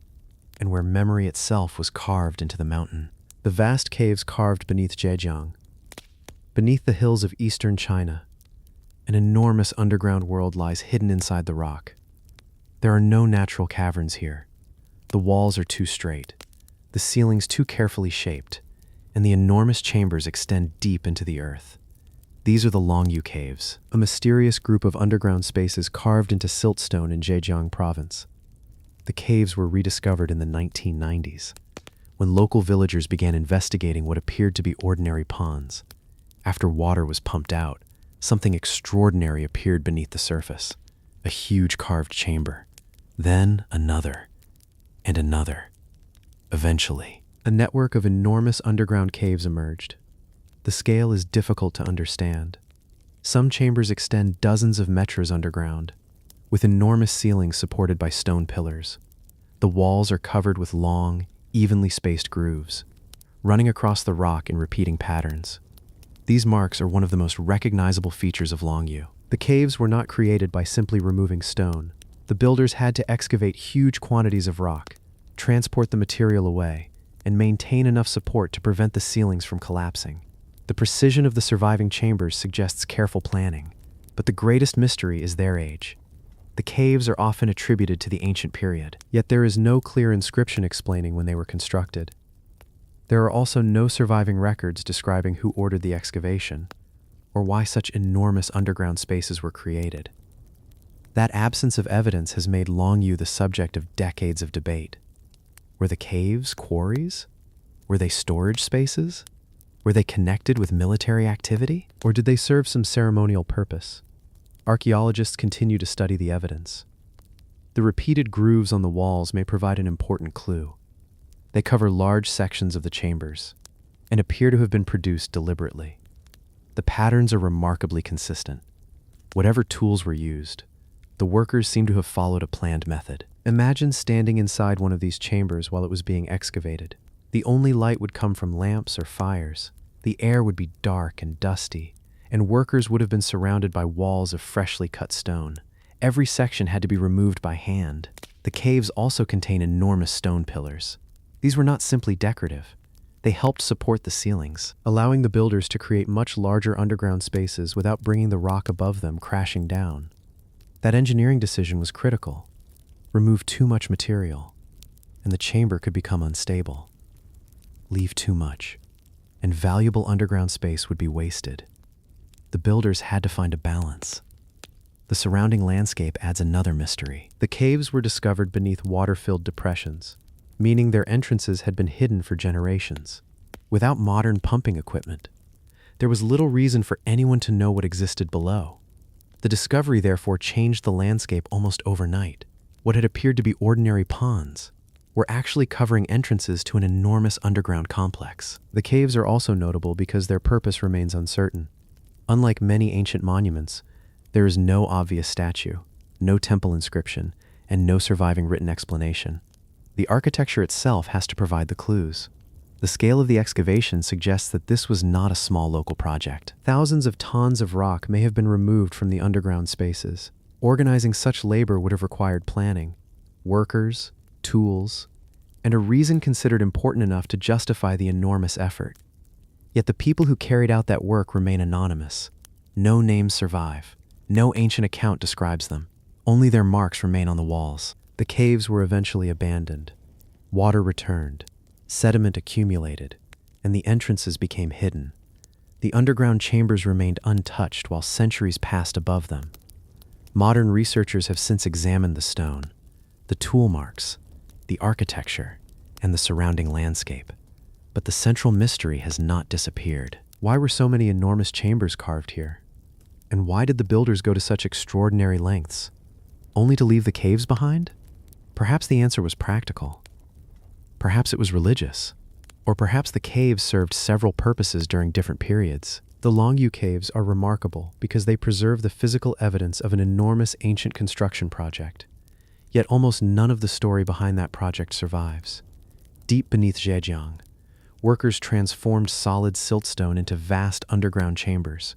A: and where memory itself was carved into the mountain. The vast caves carved beneath Zhejiang, beneath the hills of eastern China, an enormous underground world lies hidden inside the rock. There are no natural caverns here. The walls are too straight, the ceilings too carefully shaped, and the enormous chambers extend deep into the earth. These are the Longyou Caves, a mysterious group of underground spaces carved into siltstone in Zhejiang province. The caves were rediscovered in the 1990s, when local villagers began investigating what appeared to be ordinary ponds. After water was pumped out, something extraordinary appeared beneath the surface, a huge carved chamber. Then another, and another. Eventually, a network of enormous underground caves emerged. The scale is difficult to understand. Some chambers extend dozens of meters underground, with enormous ceilings supported by stone pillars. The walls are covered with long, evenly spaced grooves, running across the rock in repeating patterns. These marks are one of the most recognizable features of Longyou. The caves were not created by simply removing stone. The builders had to excavate huge quantities of rock, transport the material away, and maintain enough support to prevent the ceilings from collapsing. The precision of the surviving chambers suggests careful planning, but the greatest mystery is their age. The caves are often attributed to the ancient period, yet there is no clear inscription explaining when they were constructed. There are also no surviving records describing who ordered the excavation, or why such enormous underground spaces were created. That absence of evidence has made Longyou the subject of decades of debate. Were the caves quarries? Were they storage spaces? Were they connected with military activity? Or did they serve some ceremonial purpose? Archaeologists continue to study the evidence. The repeated grooves on the walls may provide an important clue. They cover large sections of the chambers and appear to have been produced deliberately. The patterns are remarkably consistent. Whatever tools were used, the workers seem to have followed a planned method. Imagine standing inside one of these chambers while it was being excavated. The only light would come from lamps or fires. The air would be dark and dusty, and workers would have been surrounded by walls of freshly cut stone. Every section had to be removed by hand. The caves also contain enormous stone pillars. These were not simply decorative. They helped support the ceilings, allowing the builders to create much larger underground spaces without bringing the rock above them crashing down. That engineering decision was critical. Remove too much material, and the chamber could become unstable. Leave too much, and valuable underground space would be wasted. The builders had to find a balance. The surrounding landscape adds another mystery. The caves were discovered beneath water-filled depressions, meaning their entrances had been hidden for generations. Without modern pumping equipment, there was little reason for anyone to know what existed below. The discovery, therefore, changed the landscape almost overnight. What had appeared to be ordinary ponds were actually covering entrances to an enormous underground complex. The caves are also notable because their purpose remains uncertain. Unlike many ancient monuments, there is no obvious statue, no temple inscription, and no surviving written explanation. The architecture itself has to provide the clues. The scale of the excavation suggests that this was not a small local project. Thousands of tons of rock may have been removed from the underground spaces. Organizing such labor would have required planning, workers, tools, and a reason considered important enough to justify the enormous effort. Yet the people who carried out that work remain anonymous. No names survive. No ancient account describes them. Only their marks remain on the walls. The caves were eventually abandoned. Water returned. Sediment accumulated, and the entrances became hidden. The underground chambers remained untouched while centuries passed above them. Modern researchers have since examined the stone, the tool marks, the architecture, and the surrounding landscape. But the central mystery has not disappeared. Why were so many enormous chambers carved here? And why did the builders go to such extraordinary lengths, only to leave the caves behind? Perhaps the answer was practical. Perhaps it was religious. Or perhaps the caves served several purposes during different periods. The Longyou Caves are remarkable because they preserve the physical evidence of an enormous ancient construction project. Yet almost none of the story behind that project survives. Deep beneath Zhejiang, workers transformed solid siltstone into vast underground chambers,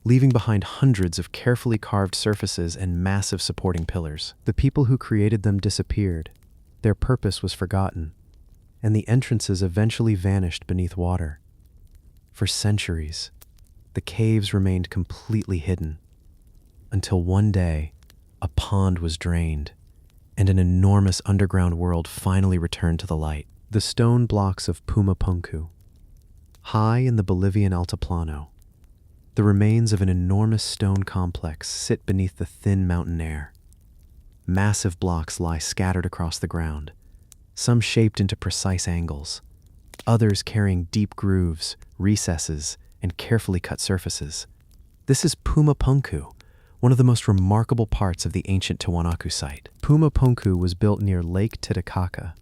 A: leaving behind hundreds of carefully carved surfaces and massive supporting pillars. The people who created them disappeared. Their purpose was forgotten, and the entrances eventually vanished beneath water. For centuries, the caves remained completely hidden, until one day, a pond was drained, and an enormous underground world finally returned to the light. The stone blocks of Puma Punku. High in the Bolivian Altiplano, the remains of an enormous stone complex sit beneath the thin mountain air. Massive blocks lie scattered across the ground, some shaped into precise angles, others carrying deep grooves, recesses, and carefully cut surfaces. This is Puma Punku, one of the most remarkable parts of the ancient Tiwanaku site. Puma Punku was built near Lake Titicaca,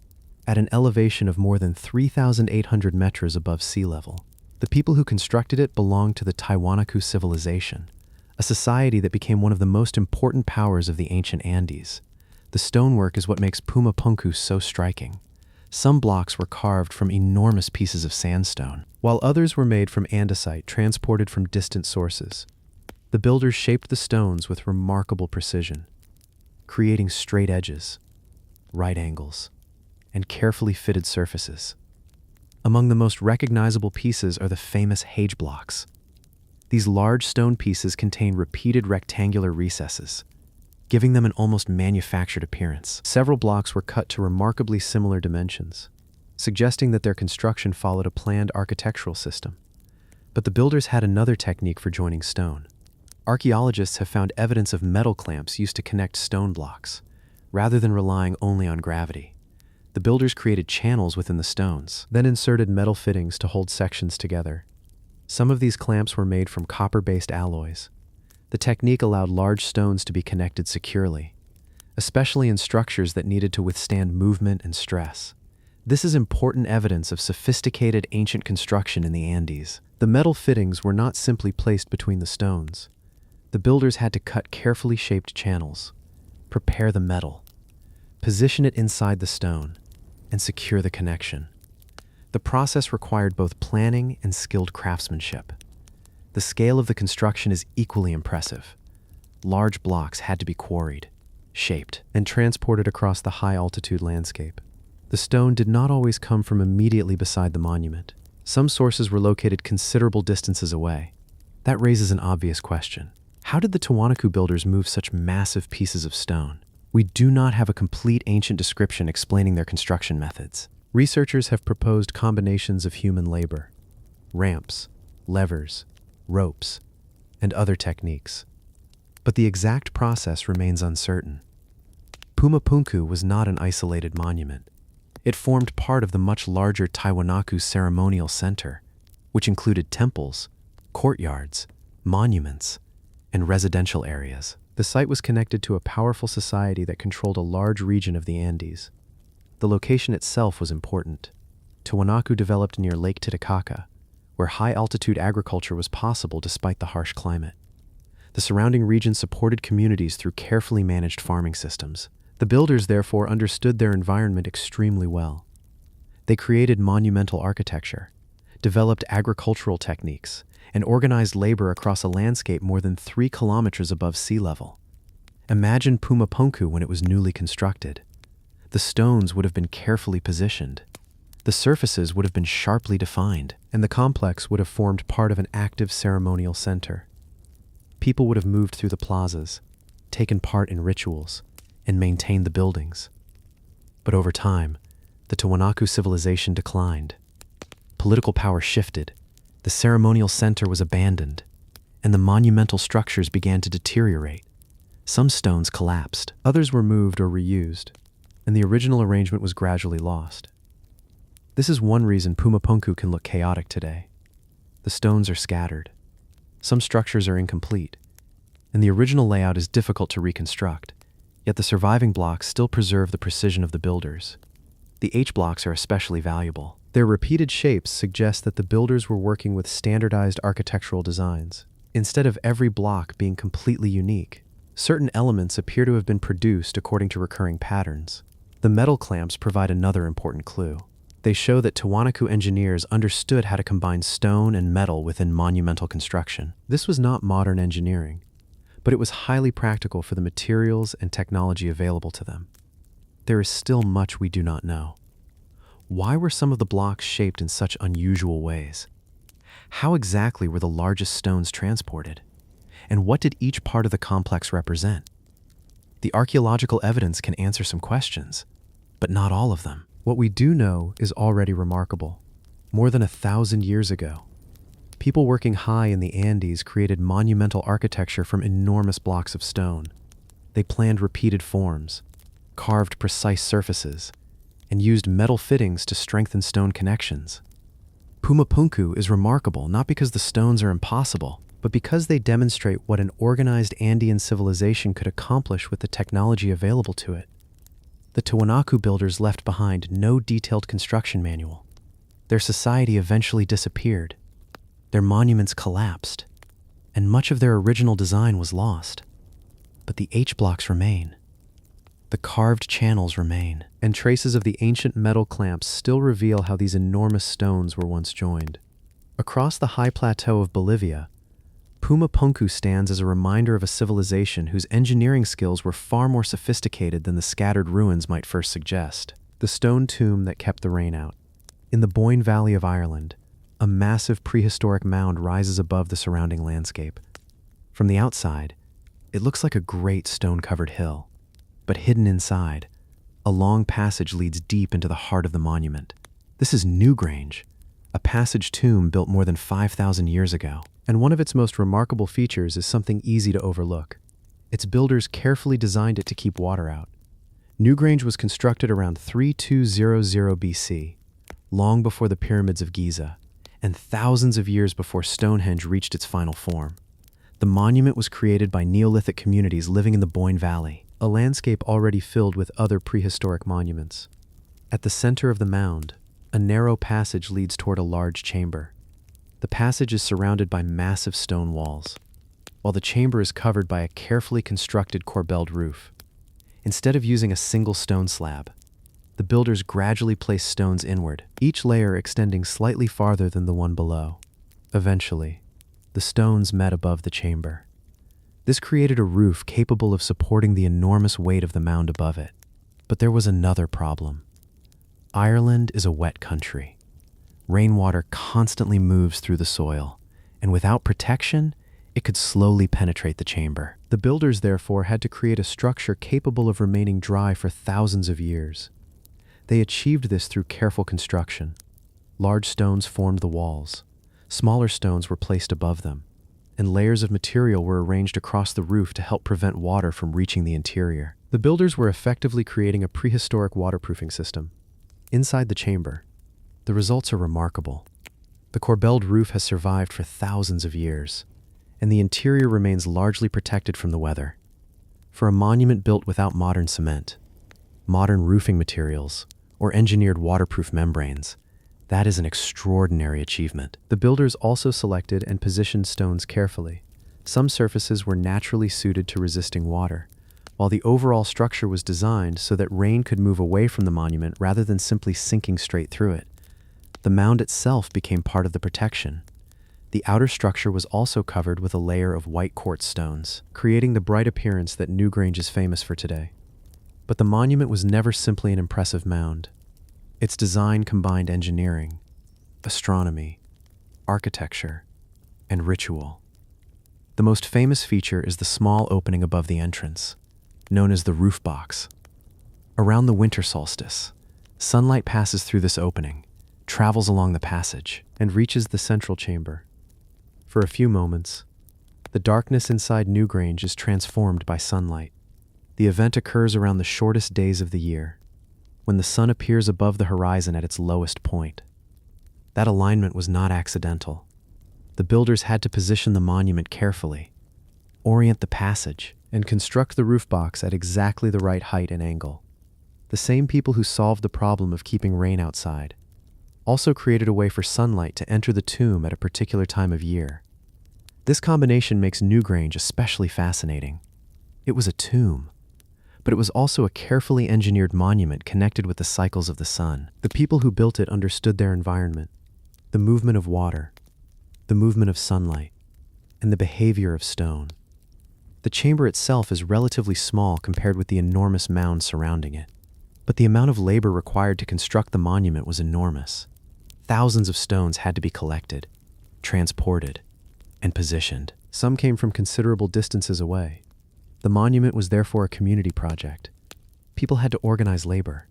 A: at an elevation of more than 3,800 meters above sea level. The people who constructed it belonged to the Tiwanaku civilization, a society that became one of the most important powers of the ancient Andes. The stonework is what makes Puma Punku so striking. Some blocks were carved from enormous pieces of sandstone, while others were made from andesite transported from distant sources. The builders shaped the stones with remarkable precision, creating straight edges, right angles, and carefully fitted surfaces. Among the most recognizable pieces are the famous Hage blocks. These large stone pieces contain repeated rectangular recesses, giving them an almost manufactured appearance. Several blocks were cut to remarkably similar dimensions, suggesting that their construction followed a planned architectural system. But the builders had another technique for joining stone. Archaeologists have found evidence of metal clamps used to connect stone blocks, rather than relying only on gravity. The builders created channels within the stones, then inserted metal fittings to hold sections together. Some of these clamps were made from copper-based alloys. The technique allowed large stones to be connected securely, especially in structures that needed to withstand movement and stress. This is important evidence of sophisticated ancient construction in the Andes. The metal fittings were not simply placed between the stones. The builders had to cut carefully shaped channels, prepare the metal, position it inside the stone, and secure the connection. The process required both planning and skilled craftsmanship. The scale of the construction is equally impressive. Large blocks had to be quarried, shaped, and transported across the high-altitude landscape. The stone did not always come from immediately beside the monument. Some sources were located considerable distances away. That raises an obvious question. How did the Tiwanaku builders move such massive pieces of stone? We do not have a complete ancient description explaining their construction methods. Researchers have proposed combinations of human labor, ramps, levers, ropes, and other techniques. But the exact process remains uncertain. Puma Punku was not an isolated monument. It formed part of the much larger Tiwanaku ceremonial center, which included temples, courtyards, monuments, and residential areas. The site was connected to a powerful society that controlled a large region of the Andes. The location itself was important. Tiwanaku developed near Lake Titicaca, where high-altitude agriculture was possible despite the harsh climate. The surrounding region supported communities through carefully managed farming systems. The builders, therefore, understood their environment extremely well. They created monumental architecture, developed agricultural techniques, and organized labor across a landscape more than 3 kilometers above sea level. Imagine Puma Punku when it was newly constructed. The stones would have been carefully positioned. The surfaces would have been sharply defined, and the complex would have formed part of an active ceremonial center. People would have moved through the plazas, taken part in rituals, and maintained the buildings. But over time, the Tiwanaku civilization declined. Political power shifted, the ceremonial center was abandoned, and the monumental structures began to deteriorate. Some stones collapsed, others were moved or reused, and the original arrangement was gradually lost. This is one reason Puma Punku can look chaotic today. The stones are scattered. Some structures are incomplete, and the original layout is difficult to reconstruct, yet the surviving blocks still preserve the precision of the builders. The H blocks are especially valuable. Their repeated shapes suggest that the builders were working with standardized architectural designs. Instead of every block being completely unique, certain elements appear to have been produced according to recurring patterns. The metal clamps provide another important clue. They show that Tiwanaku engineers understood how to combine stone and metal within monumental construction. This was not modern engineering, but it was highly practical for the materials and technology available to them. There is still much we do not know. Why were some of the blocks shaped in such unusual ways? How exactly were the largest stones transported? And what did each part of the complex represent? The archaeological evidence can answer some questions, but not all of them. What we do know is already remarkable. More than 1,000 years ago, people working high in the Andes created monumental architecture from enormous blocks of stone. They planned repeated forms, carved precise surfaces, and used metal fittings to strengthen stone connections. Puma Punku is remarkable not because the stones are impossible, but because they demonstrate what an organized Andean civilization could accomplish with the technology available to it. The Tiwanaku builders left behind no detailed construction manual. Their society eventually disappeared. Their monuments collapsed, and much of their original design was lost. But the H-blocks remain. The carved channels remain, and traces of the ancient metal clamps still reveal how these enormous stones were once joined. Across the high plateau of Bolivia, Puma Punku stands as a reminder of a civilization whose engineering skills were far more sophisticated than the scattered ruins might first suggest. The stone tomb that kept the rain out. In the Boyne Valley of Ireland, a massive prehistoric mound rises above the surrounding landscape. From the outside, it looks like a great stone-covered hill, but hidden inside, a long passage leads deep into the heart of the monument. This is Newgrange, a passage tomb built more than 5,000 years ago. And one of its most remarkable features is something easy to overlook. Its builders carefully designed it to keep water out. Newgrange was constructed around 3200 BC, long before the pyramids of Giza, and thousands of years before Stonehenge reached its final form. The monument was created by Neolithic communities living in the Boyne Valley, a landscape already filled with other prehistoric monuments. At the center of the mound, a narrow passage leads toward a large chamber. The passage is surrounded by massive stone walls, while the chamber is covered by a carefully constructed corbelled roof. Instead of using a single stone slab, the builders gradually place stones inward, each layer extending slightly farther than the one below. Eventually, the stones met above the chamber. This created a roof capable of supporting the enormous weight of the mound above it. But there was another problem. Ireland is a wet country. Rainwater constantly moves through the soil, and without protection, it could slowly penetrate the chamber. The builders, therefore, had to create a structure capable of remaining dry for thousands of years. They achieved this through careful construction. Large stones formed the walls, smaller stones were placed above them, and layers of material were arranged across the roof to help prevent water from reaching the interior. The builders were effectively creating a prehistoric waterproofing system. Inside the chamber, the results are remarkable. The corbelled roof has survived for thousands of years, and the interior remains largely protected from the weather. For a monument built without modern cement, modern roofing materials, or engineered waterproof membranes, that is an extraordinary achievement. The builders also selected and positioned stones carefully. Some surfaces were naturally suited to resisting water, while the overall structure was designed so that rain could move away from the monument rather than simply sinking straight through it. The mound itself became part of the protection. The outer structure was also covered with a layer of white quartz stones, creating the bright appearance that Newgrange is famous for today. But the monument was never simply an impressive mound. Its design combined engineering, astronomy, architecture, and ritual. The most famous feature is the small opening above the entrance, known as the roof box. Around the winter solstice, sunlight passes through this opening, travels along the passage, and reaches the central chamber. For a few moments, the darkness inside Newgrange is transformed by sunlight. The event occurs around the shortest days of the year, when the sun appears above the horizon at its lowest point. That alignment was not accidental. The builders had to position the monument carefully, orient the passage, and construct the roof box at exactly the right height and angle. The same people who solved the problem of keeping rain outside also created a way for sunlight to enter the tomb at a particular time of year. This combination makes Newgrange especially fascinating. It was a tomb, but it was also a carefully engineered monument connected with the cycles of the sun. The people who built it understood their environment, the movement of water, the movement of sunlight, and the behavior of stone. The chamber itself is relatively small compared with the enormous mound surrounding it, but the amount of labor required to construct the monument was enormous. Thousands of stones had to be collected, transported, and positioned. Some came from considerable distances away. The monument was therefore a community project. People had to organize labor,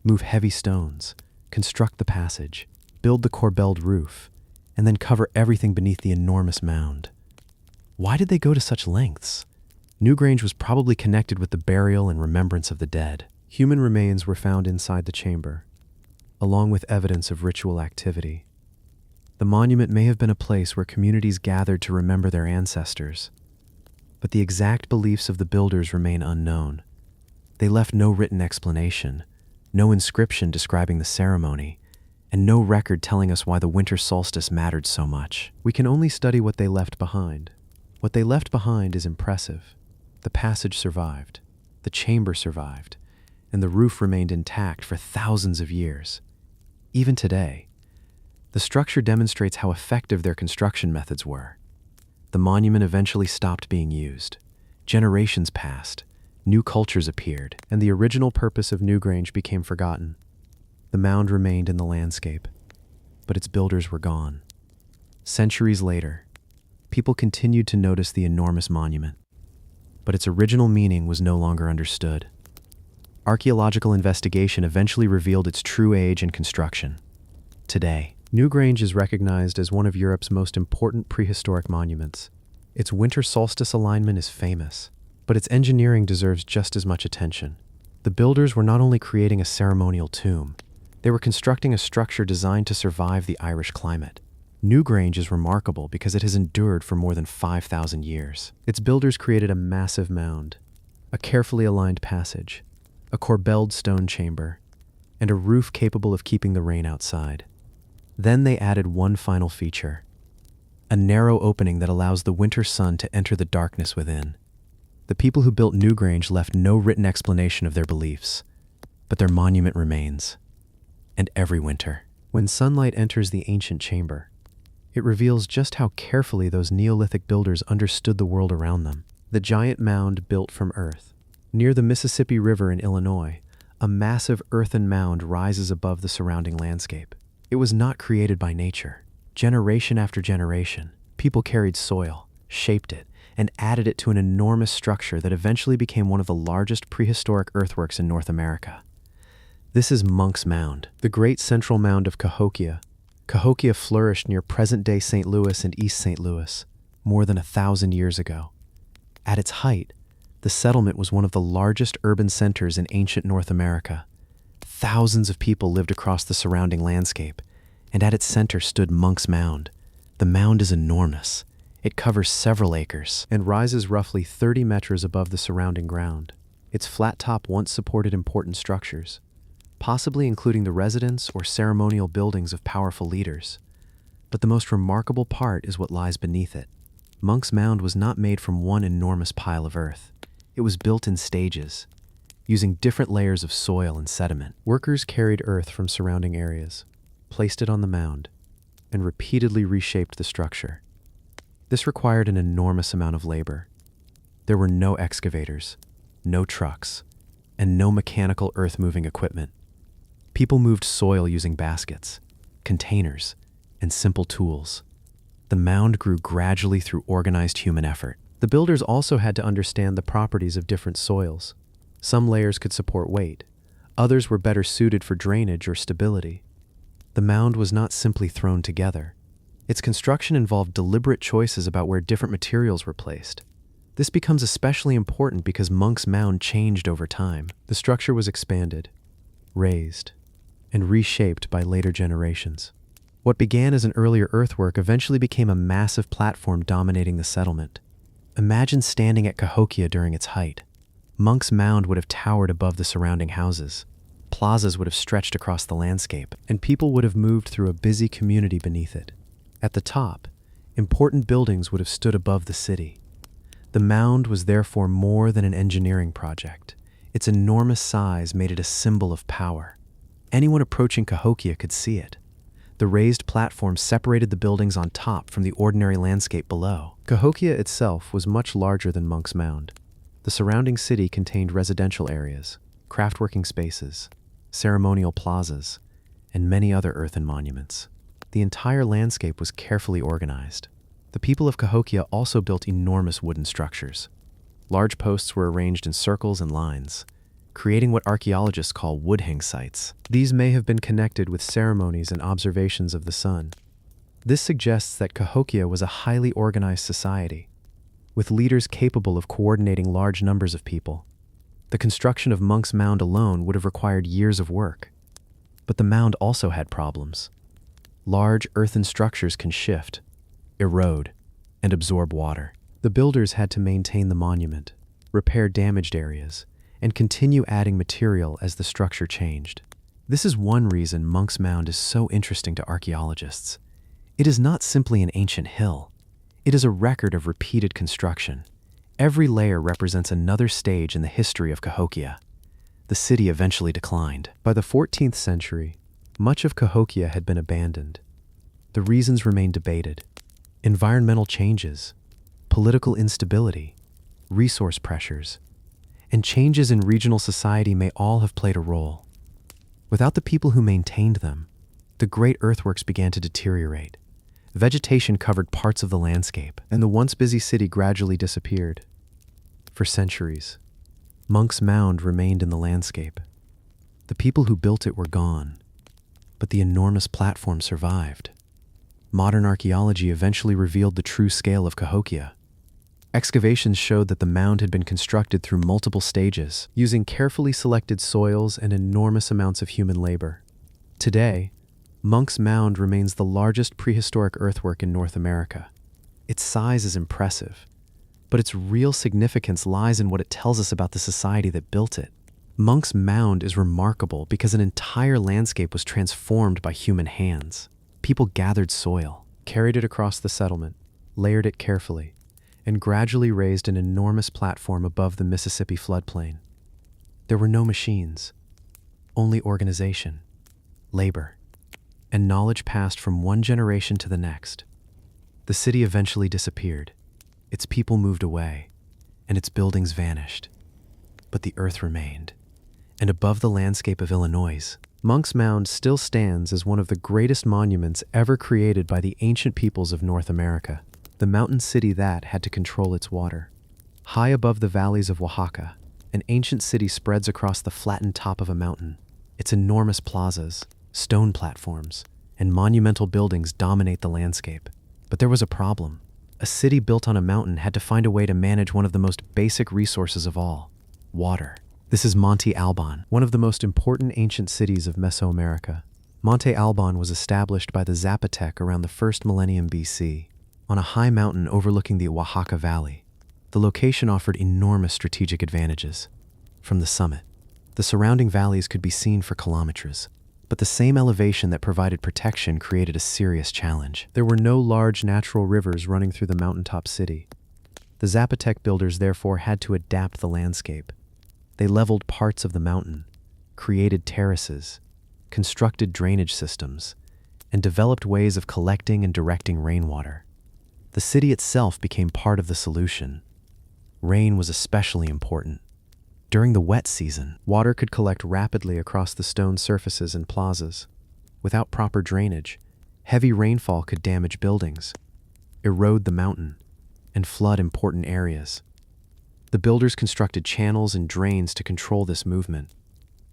A: move heavy stones, construct the passage, build the corbelled roof, and then cover everything beneath the enormous mound. Why did they go to such lengths? Newgrange was probably connected with the burial and remembrance of the dead. Human remains were found inside the chamber, along with evidence of ritual activity. The monument may have been a place where communities gathered to remember their ancestors, but the exact beliefs of the builders remain unknown. They left no written explanation, no inscription describing the ceremony, and no record telling us why the winter solstice mattered so much. We can only study what they left behind. What they left behind is impressive. The passage survived, the chamber survived, and the roof remained intact for thousands of years. Even today, the structure demonstrates how effective their construction methods were. The monument eventually stopped being used. Generations passed, new cultures appeared, and the original purpose of Newgrange became forgotten. The mound remained in the landscape, but its builders were gone. Centuries later, people continued to notice the enormous monument, but its original meaning was no longer understood. Archaeological investigation eventually revealed its true age and construction. Today, Newgrange is recognized as one of Europe's most important prehistoric monuments. Its winter solstice alignment is famous, but its engineering deserves just as much attention. The builders were not only creating a ceremonial tomb, they were constructing a structure designed to survive the Irish climate. Newgrange is remarkable because it has endured for more than 5,000 years. Its builders created a massive mound, a carefully aligned passage, a corbelled stone chamber, and a roof capable of keeping the rain outside. Then they added one final feature, a narrow opening that allows the winter sun to enter the darkness within. The people who built Newgrange left no written explanation of their beliefs, but their monument remains. And every winter, when sunlight enters the ancient chamber, it reveals just how carefully those Neolithic builders understood the world around them. The giant mound built from earth. Near the Mississippi River in Illinois, a massive earthen mound rises above the surrounding landscape. It was not created by nature. Generation after generation, people carried soil, shaped it, and added it to an enormous structure that eventually became one of the largest prehistoric earthworks in North America. This is Monk's Mound, the great central mound of Cahokia. Cahokia flourished near present-day St. Louis and East St. Louis more than 1,000 years ago. At its height, the settlement was one of the largest urban centers in ancient North America. Thousands of people lived across the surrounding landscape, and at its center stood Monk's Mound. The mound is enormous. It covers several acres and rises roughly 30 meters above the surrounding ground. Its flat top once supported important structures, possibly including the residence or ceremonial buildings of powerful leaders. But the most remarkable part is what lies beneath it. Monk's Mound was not made from one enormous pile of earth. It was built in stages, using different layers of soil and sediment. Workers carried earth from surrounding areas, placed it on the mound, and repeatedly reshaped the structure. This required an enormous amount of labor. There were no excavators, no trucks, and no mechanical earth-moving equipment. People moved soil using baskets, containers, and simple tools. The mound grew gradually through organized human effort. The builders also had to understand the properties of different soils. Some layers could support weight, others were better suited for drainage or stability. The mound was not simply thrown together. Its construction involved deliberate choices about where different materials were placed. This becomes especially important because Monk's Mound changed over time. The structure was expanded, raised, and reshaped by later generations. What began as an earlier earthwork eventually became a massive platform dominating the settlement. Imagine standing at Cahokia during its height. Monk's Mound would have towered above the surrounding houses. Plazas would have stretched across the landscape, and people would have moved through a busy community beneath it. At the top, important buildings would have stood above the city. The mound was therefore more than an engineering project. Its enormous size made it a symbol of power. Anyone approaching Cahokia could see it. The raised platform separated the buildings on top from the ordinary landscape below. Cahokia itself was much larger than Monk's Mound. The surrounding city contained residential areas, craftworking spaces, ceremonial plazas, and many other earthen monuments. The entire landscape was carefully organized. The people of Cahokia also built enormous wooden structures. Large posts were arranged in circles and lines, creating what archaeologists call wood-hang sites. These may have been connected with ceremonies and observations of the sun. This suggests that Cahokia was a highly organized society, with leaders capable of coordinating large numbers of people. The construction of Monk's Mound alone would have required years of work. But the mound also had problems. Large earthen structures can shift, erode, and absorb water. The builders had to maintain the monument, repair damaged areas, and continue adding material as the structure changed. This is one reason Monk's Mound is so interesting to archaeologists. It is not simply an ancient hill. It is a record of repeated construction. Every layer represents another stage in the history of Cahokia. The city eventually declined. By the 14th century, much of Cahokia had been abandoned. The reasons remain debated. Environmental changes, political instability, resource pressures, and changes in regional society may all have played a role. Without the people who maintained them, the great earthworks began to deteriorate. Vegetation covered parts of the landscape, and the once busy city gradually disappeared. For centuries, Monk's Mound remained in the landscape. The people who built it were gone, but the enormous platform survived. Modern archaeology eventually revealed the true scale of Cahokia. Excavations showed that the mound had been constructed through multiple stages, using carefully selected soils and enormous amounts of human labor. Today, Monk's Mound remains the largest prehistoric earthwork in North America. Its size is impressive, but its real significance lies in what it tells us about the society that built it. Monk's Mound is remarkable because an entire landscape was transformed by human hands. People gathered soil, carried it across the settlement, layered it carefully, and gradually raised an enormous platform above the Mississippi floodplain. There were no machines, only organization, labor, and knowledge passed from one generation to the next. The city eventually disappeared. Its people moved away, and its buildings vanished. But the earth remained. And above the landscape of Illinois, Monk's Mound still stands as one of the greatest monuments ever created by the ancient peoples of North America, the mountain city that had to control its water. High above the valleys of Oaxaca, an ancient city spreads across the flattened top of a mountain. Its enormous plazas, stone platforms, and monumental buildings dominate the landscape. But there was a problem. A city built on a mountain had to find a way to manage one of the most basic resources of all, water. This is Monte Alban, one of the most important ancient cities of Mesoamerica. Monte Alban was established by the Zapotec around the 1st millennium BC, on a high mountain overlooking the Oaxaca Valley. The location offered enormous strategic advantages. From the summit, the surrounding valleys could be seen for kilometers, but the same elevation that provided protection created a serious challenge. There were no large natural rivers running through the mountaintop city. The Zapotec builders therefore had to adapt the landscape. They leveled parts of the mountain, created terraces, constructed drainage systems, and developed ways of collecting and directing rainwater. The city itself became part of the solution. Rain was especially important. During the wet season, water could collect rapidly across the stone surfaces and plazas. Without proper drainage, heavy rainfall could damage buildings, erode the mountain, and flood important areas. The builders constructed channels and drains to control this movement.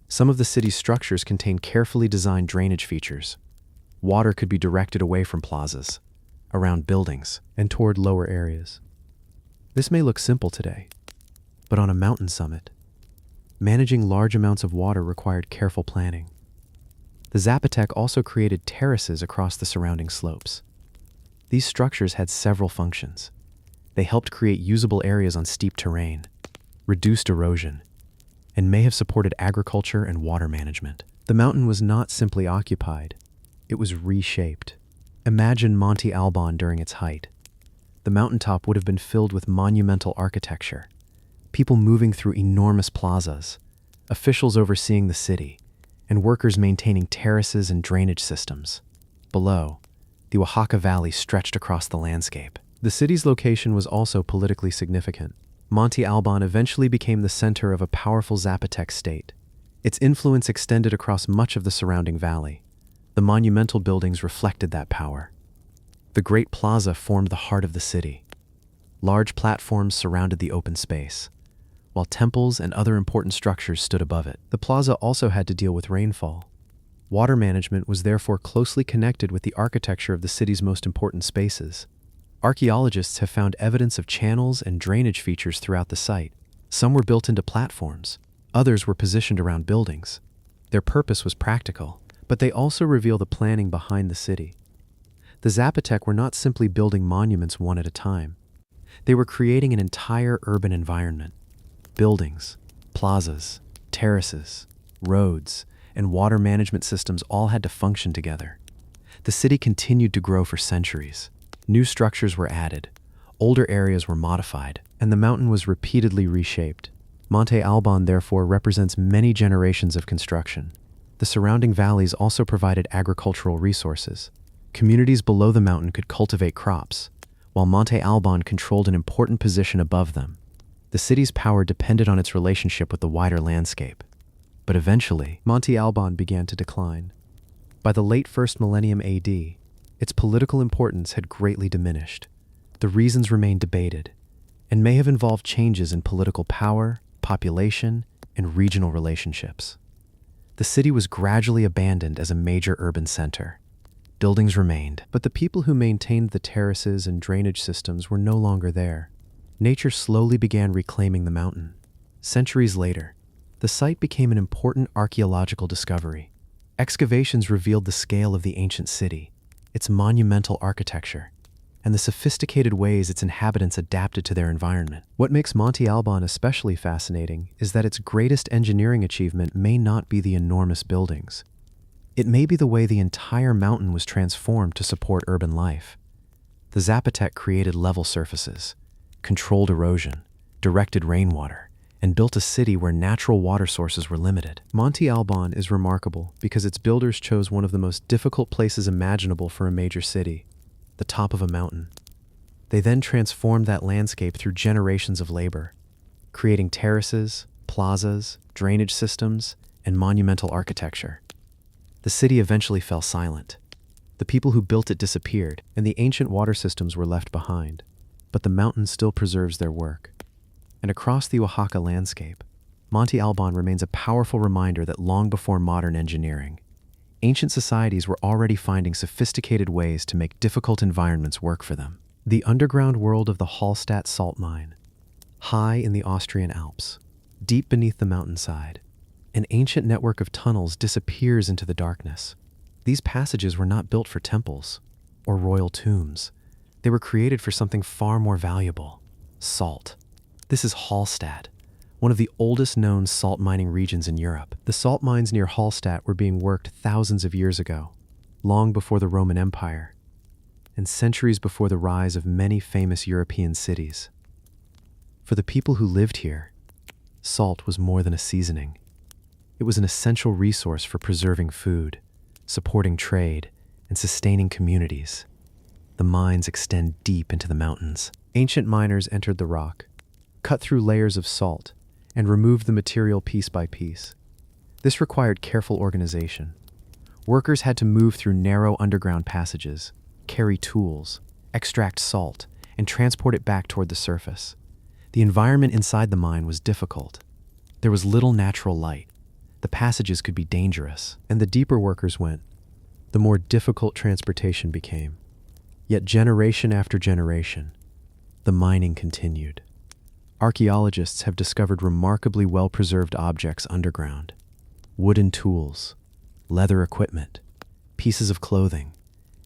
A: Some of the city's structures contained carefully designed drainage features. Water could be directed away from plazas, around buildings, and toward lower areas. This may look simple today, but on a mountain summit, managing large amounts of water required careful planning. The Zapotec also created terraces across the surrounding slopes. These structures had several functions. They helped create usable areas on steep terrain, reduced erosion, and may have supported agriculture and water management. The mountain was not simply occupied, it was reshaped. Imagine Monte Alban during its height. The mountaintop would have been filled with monumental architecture, people moving through enormous plazas, officials overseeing the city, and workers maintaining terraces and drainage systems. Below, the Oaxaca Valley stretched across the landscape. The city's location was also politically significant. Monte Alban eventually became the center of a powerful Zapotec state. Its influence extended across much of the surrounding valley. The monumental buildings reflected that power. The Great Plaza formed the heart of the city. Large platforms surrounded the open space, while temples and other important structures stood above it. The plaza also had to deal with rainfall. Water management was therefore closely connected with the architecture of the city's most important spaces. Archaeologists have found evidence of channels and drainage features throughout the site. Some were built into platforms, others were positioned around buildings. Their purpose was practical, but they also reveal the planning behind the city. The Zapotec were not simply building monuments one at a time. They were creating an entire urban environment. Buildings, plazas, terraces, roads, and water management systems all had to function together. The city continued to grow for centuries. New structures were added, older areas were modified, and the mountain was repeatedly reshaped. Monte Alban, therefore, represents many generations of construction. The surrounding valleys also provided agricultural resources. Communities below the mountain could cultivate crops, while Monte Alban controlled an important position above them. The city's power depended on its relationship with the wider landscape. But eventually, Monte Alban began to decline. By the late 1st millennium AD, its political importance had greatly diminished. The reasons remain debated, and may have involved changes in political power, population, and regional relationships. The city was gradually abandoned as a major urban center. Buildings remained, but the people who maintained the terraces and drainage systems were no longer there. Nature slowly began reclaiming the mountain. Centuries later, the site became an important archaeological discovery. Excavations revealed the scale of the ancient city, its monumental architecture, and the sophisticated ways its inhabitants adapted to their environment. What makes Monte Alban especially fascinating is that its greatest engineering achievement may not be the enormous buildings. It may be the way the entire mountain was transformed to support urban life. The Zapotec created level surfaces, controlled erosion, directed rainwater, and built a city where natural water sources were limited. Monte Alban is remarkable because its builders chose one of the most difficult places imaginable for a major city, the top of a mountain. They then transformed that landscape through generations of labor, creating terraces, plazas, drainage systems, and monumental architecture. The city eventually fell silent. The people who built it disappeared, and the ancient water systems were left behind. But the mountain still preserves their work. And across the Oaxaca landscape, Monte Alban remains a powerful reminder that long before modern engineering, ancient societies were already finding sophisticated ways to make difficult environments work for them. The underground world of the Hallstatt salt mine, high in the Austrian Alps, deep beneath the mountainside, an ancient network of tunnels disappears into the darkness. These passages were not built for temples or royal tombs. They were created for something far more valuable: salt. This is Hallstatt, one of the oldest known salt mining regions in Europe. The salt mines near Hallstatt were being worked thousands of years ago, long before the Roman Empire, and centuries before the rise of many famous European cities. For the people who lived here, salt was more than a seasoning. It was an essential resource for preserving food, supporting trade, and sustaining communities. The mines extend deep into the mountains. Ancient miners entered the rock, cut through layers of salt, and removed the material piece by piece. This required careful organization. Workers had to move through narrow underground passages, carry tools, extract salt, and transport it back toward the surface. The environment inside the mine was difficult. There was little natural light. The passages could be dangerous, and the deeper workers went, the more difficult transportation became. Yet generation after generation, the mining continued. Archaeologists have discovered remarkably well-preserved objects underground: wooden tools, leather equipment, pieces of clothing,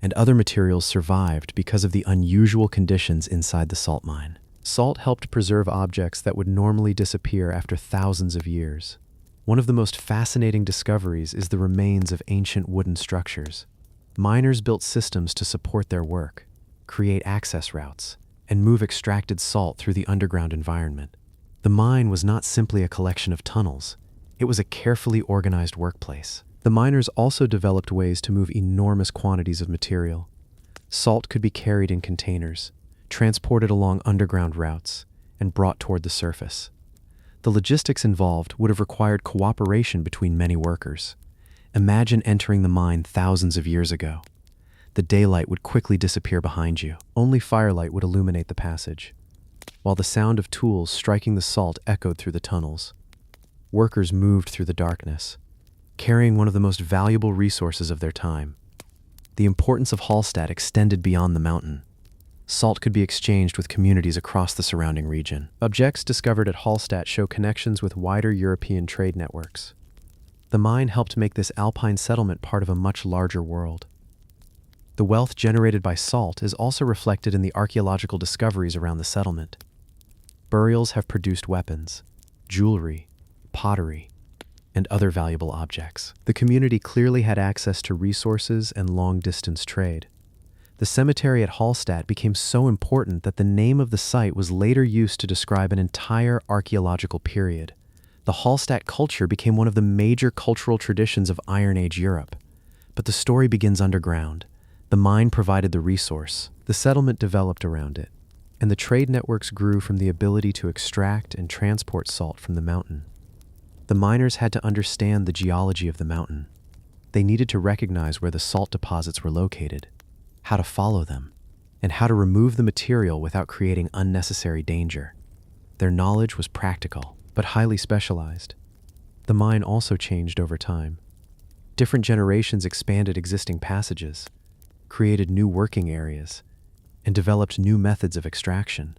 A: and other materials survived because of the unusual conditions inside the salt mine. Salt helped preserve objects that would normally disappear after thousands of years. One of the most fascinating discoveries is the remains of ancient wooden structures. Miners built systems to support their work, create access routes, and move extracted salt through the underground environment. The mine was not simply a collection of tunnels, it was a carefully organized workplace. The miners also developed ways to move enormous quantities of material. Salt could be carried in containers, transported along underground routes, and brought toward the surface. The logistics involved would have required cooperation between many workers. Imagine entering the mine thousands of years ago. The daylight would quickly disappear behind you. Only firelight would illuminate the passage, while the sound of tools striking the salt echoed through the tunnels. Workers moved through the darkness, carrying one of the most valuable resources of their time. The importance of Hallstatt extended beyond the mountain. Salt could be exchanged with communities across the surrounding region. Objects discovered at Hallstatt show connections with wider European trade networks. The mine helped make this alpine settlement part of a much larger world. The wealth generated by salt is also reflected in the archaeological discoveries around the settlement. Burials have produced weapons, jewelry, pottery, and other valuable objects. The community clearly had access to resources and long-distance trade. The cemetery at Hallstatt became so important that the name of the site was later used to describe an entire archaeological period. The Hallstatt culture became one of the major cultural traditions of Iron Age Europe. But the story begins underground. The mine provided the resource, the settlement developed around it, and the trade networks grew from the ability to extract and transport salt from the mountain. The miners had to understand the geology of the mountain. They needed to recognize where the salt deposits were located, how to follow them, and how to remove the material without creating unnecessary danger. Their knowledge was practical, but highly specialized. The mine also changed over time. Different generations expanded existing passages, created new working areas, and developed new methods of extraction.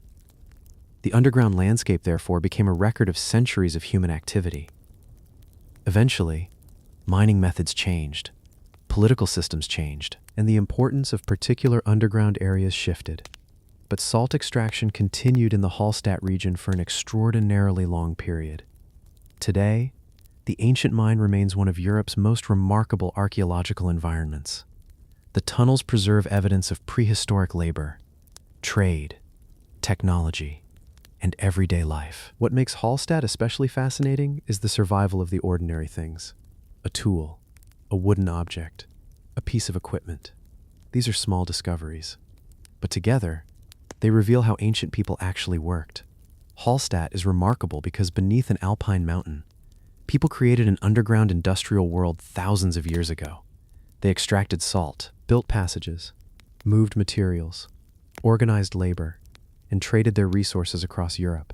A: The underground landscape, therefore, became a record of centuries of human activity. Eventually, mining methods changed, political systems changed, and the importance of particular underground areas shifted. But salt extraction continued in the Hallstatt region for an extraordinarily long period. Today, the ancient mine remains one of Europe's most remarkable archaeological environments. The tunnels preserve evidence of prehistoric labor, trade, technology, and everyday life. What makes Hallstatt especially fascinating is the survival of the ordinary things. A tool, a wooden object, a piece of equipment. These are small discoveries, but together, they reveal how ancient people actually worked. Hallstatt is remarkable because beneath an alpine mountain, people created an underground industrial world thousands of years ago. They extracted salt, built passages, moved materials, organized labor, and traded their resources across Europe.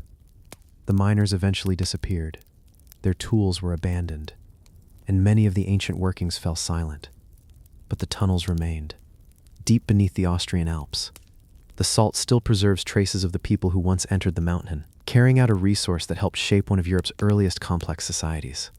A: The miners eventually disappeared. Their tools were abandoned, and many of the ancient workings fell silent. But the tunnels remained, deep beneath the Austrian Alps. The salt still preserves traces of the people who once entered the mountain, carrying out a resource that helped shape one of Europe's earliest complex societies.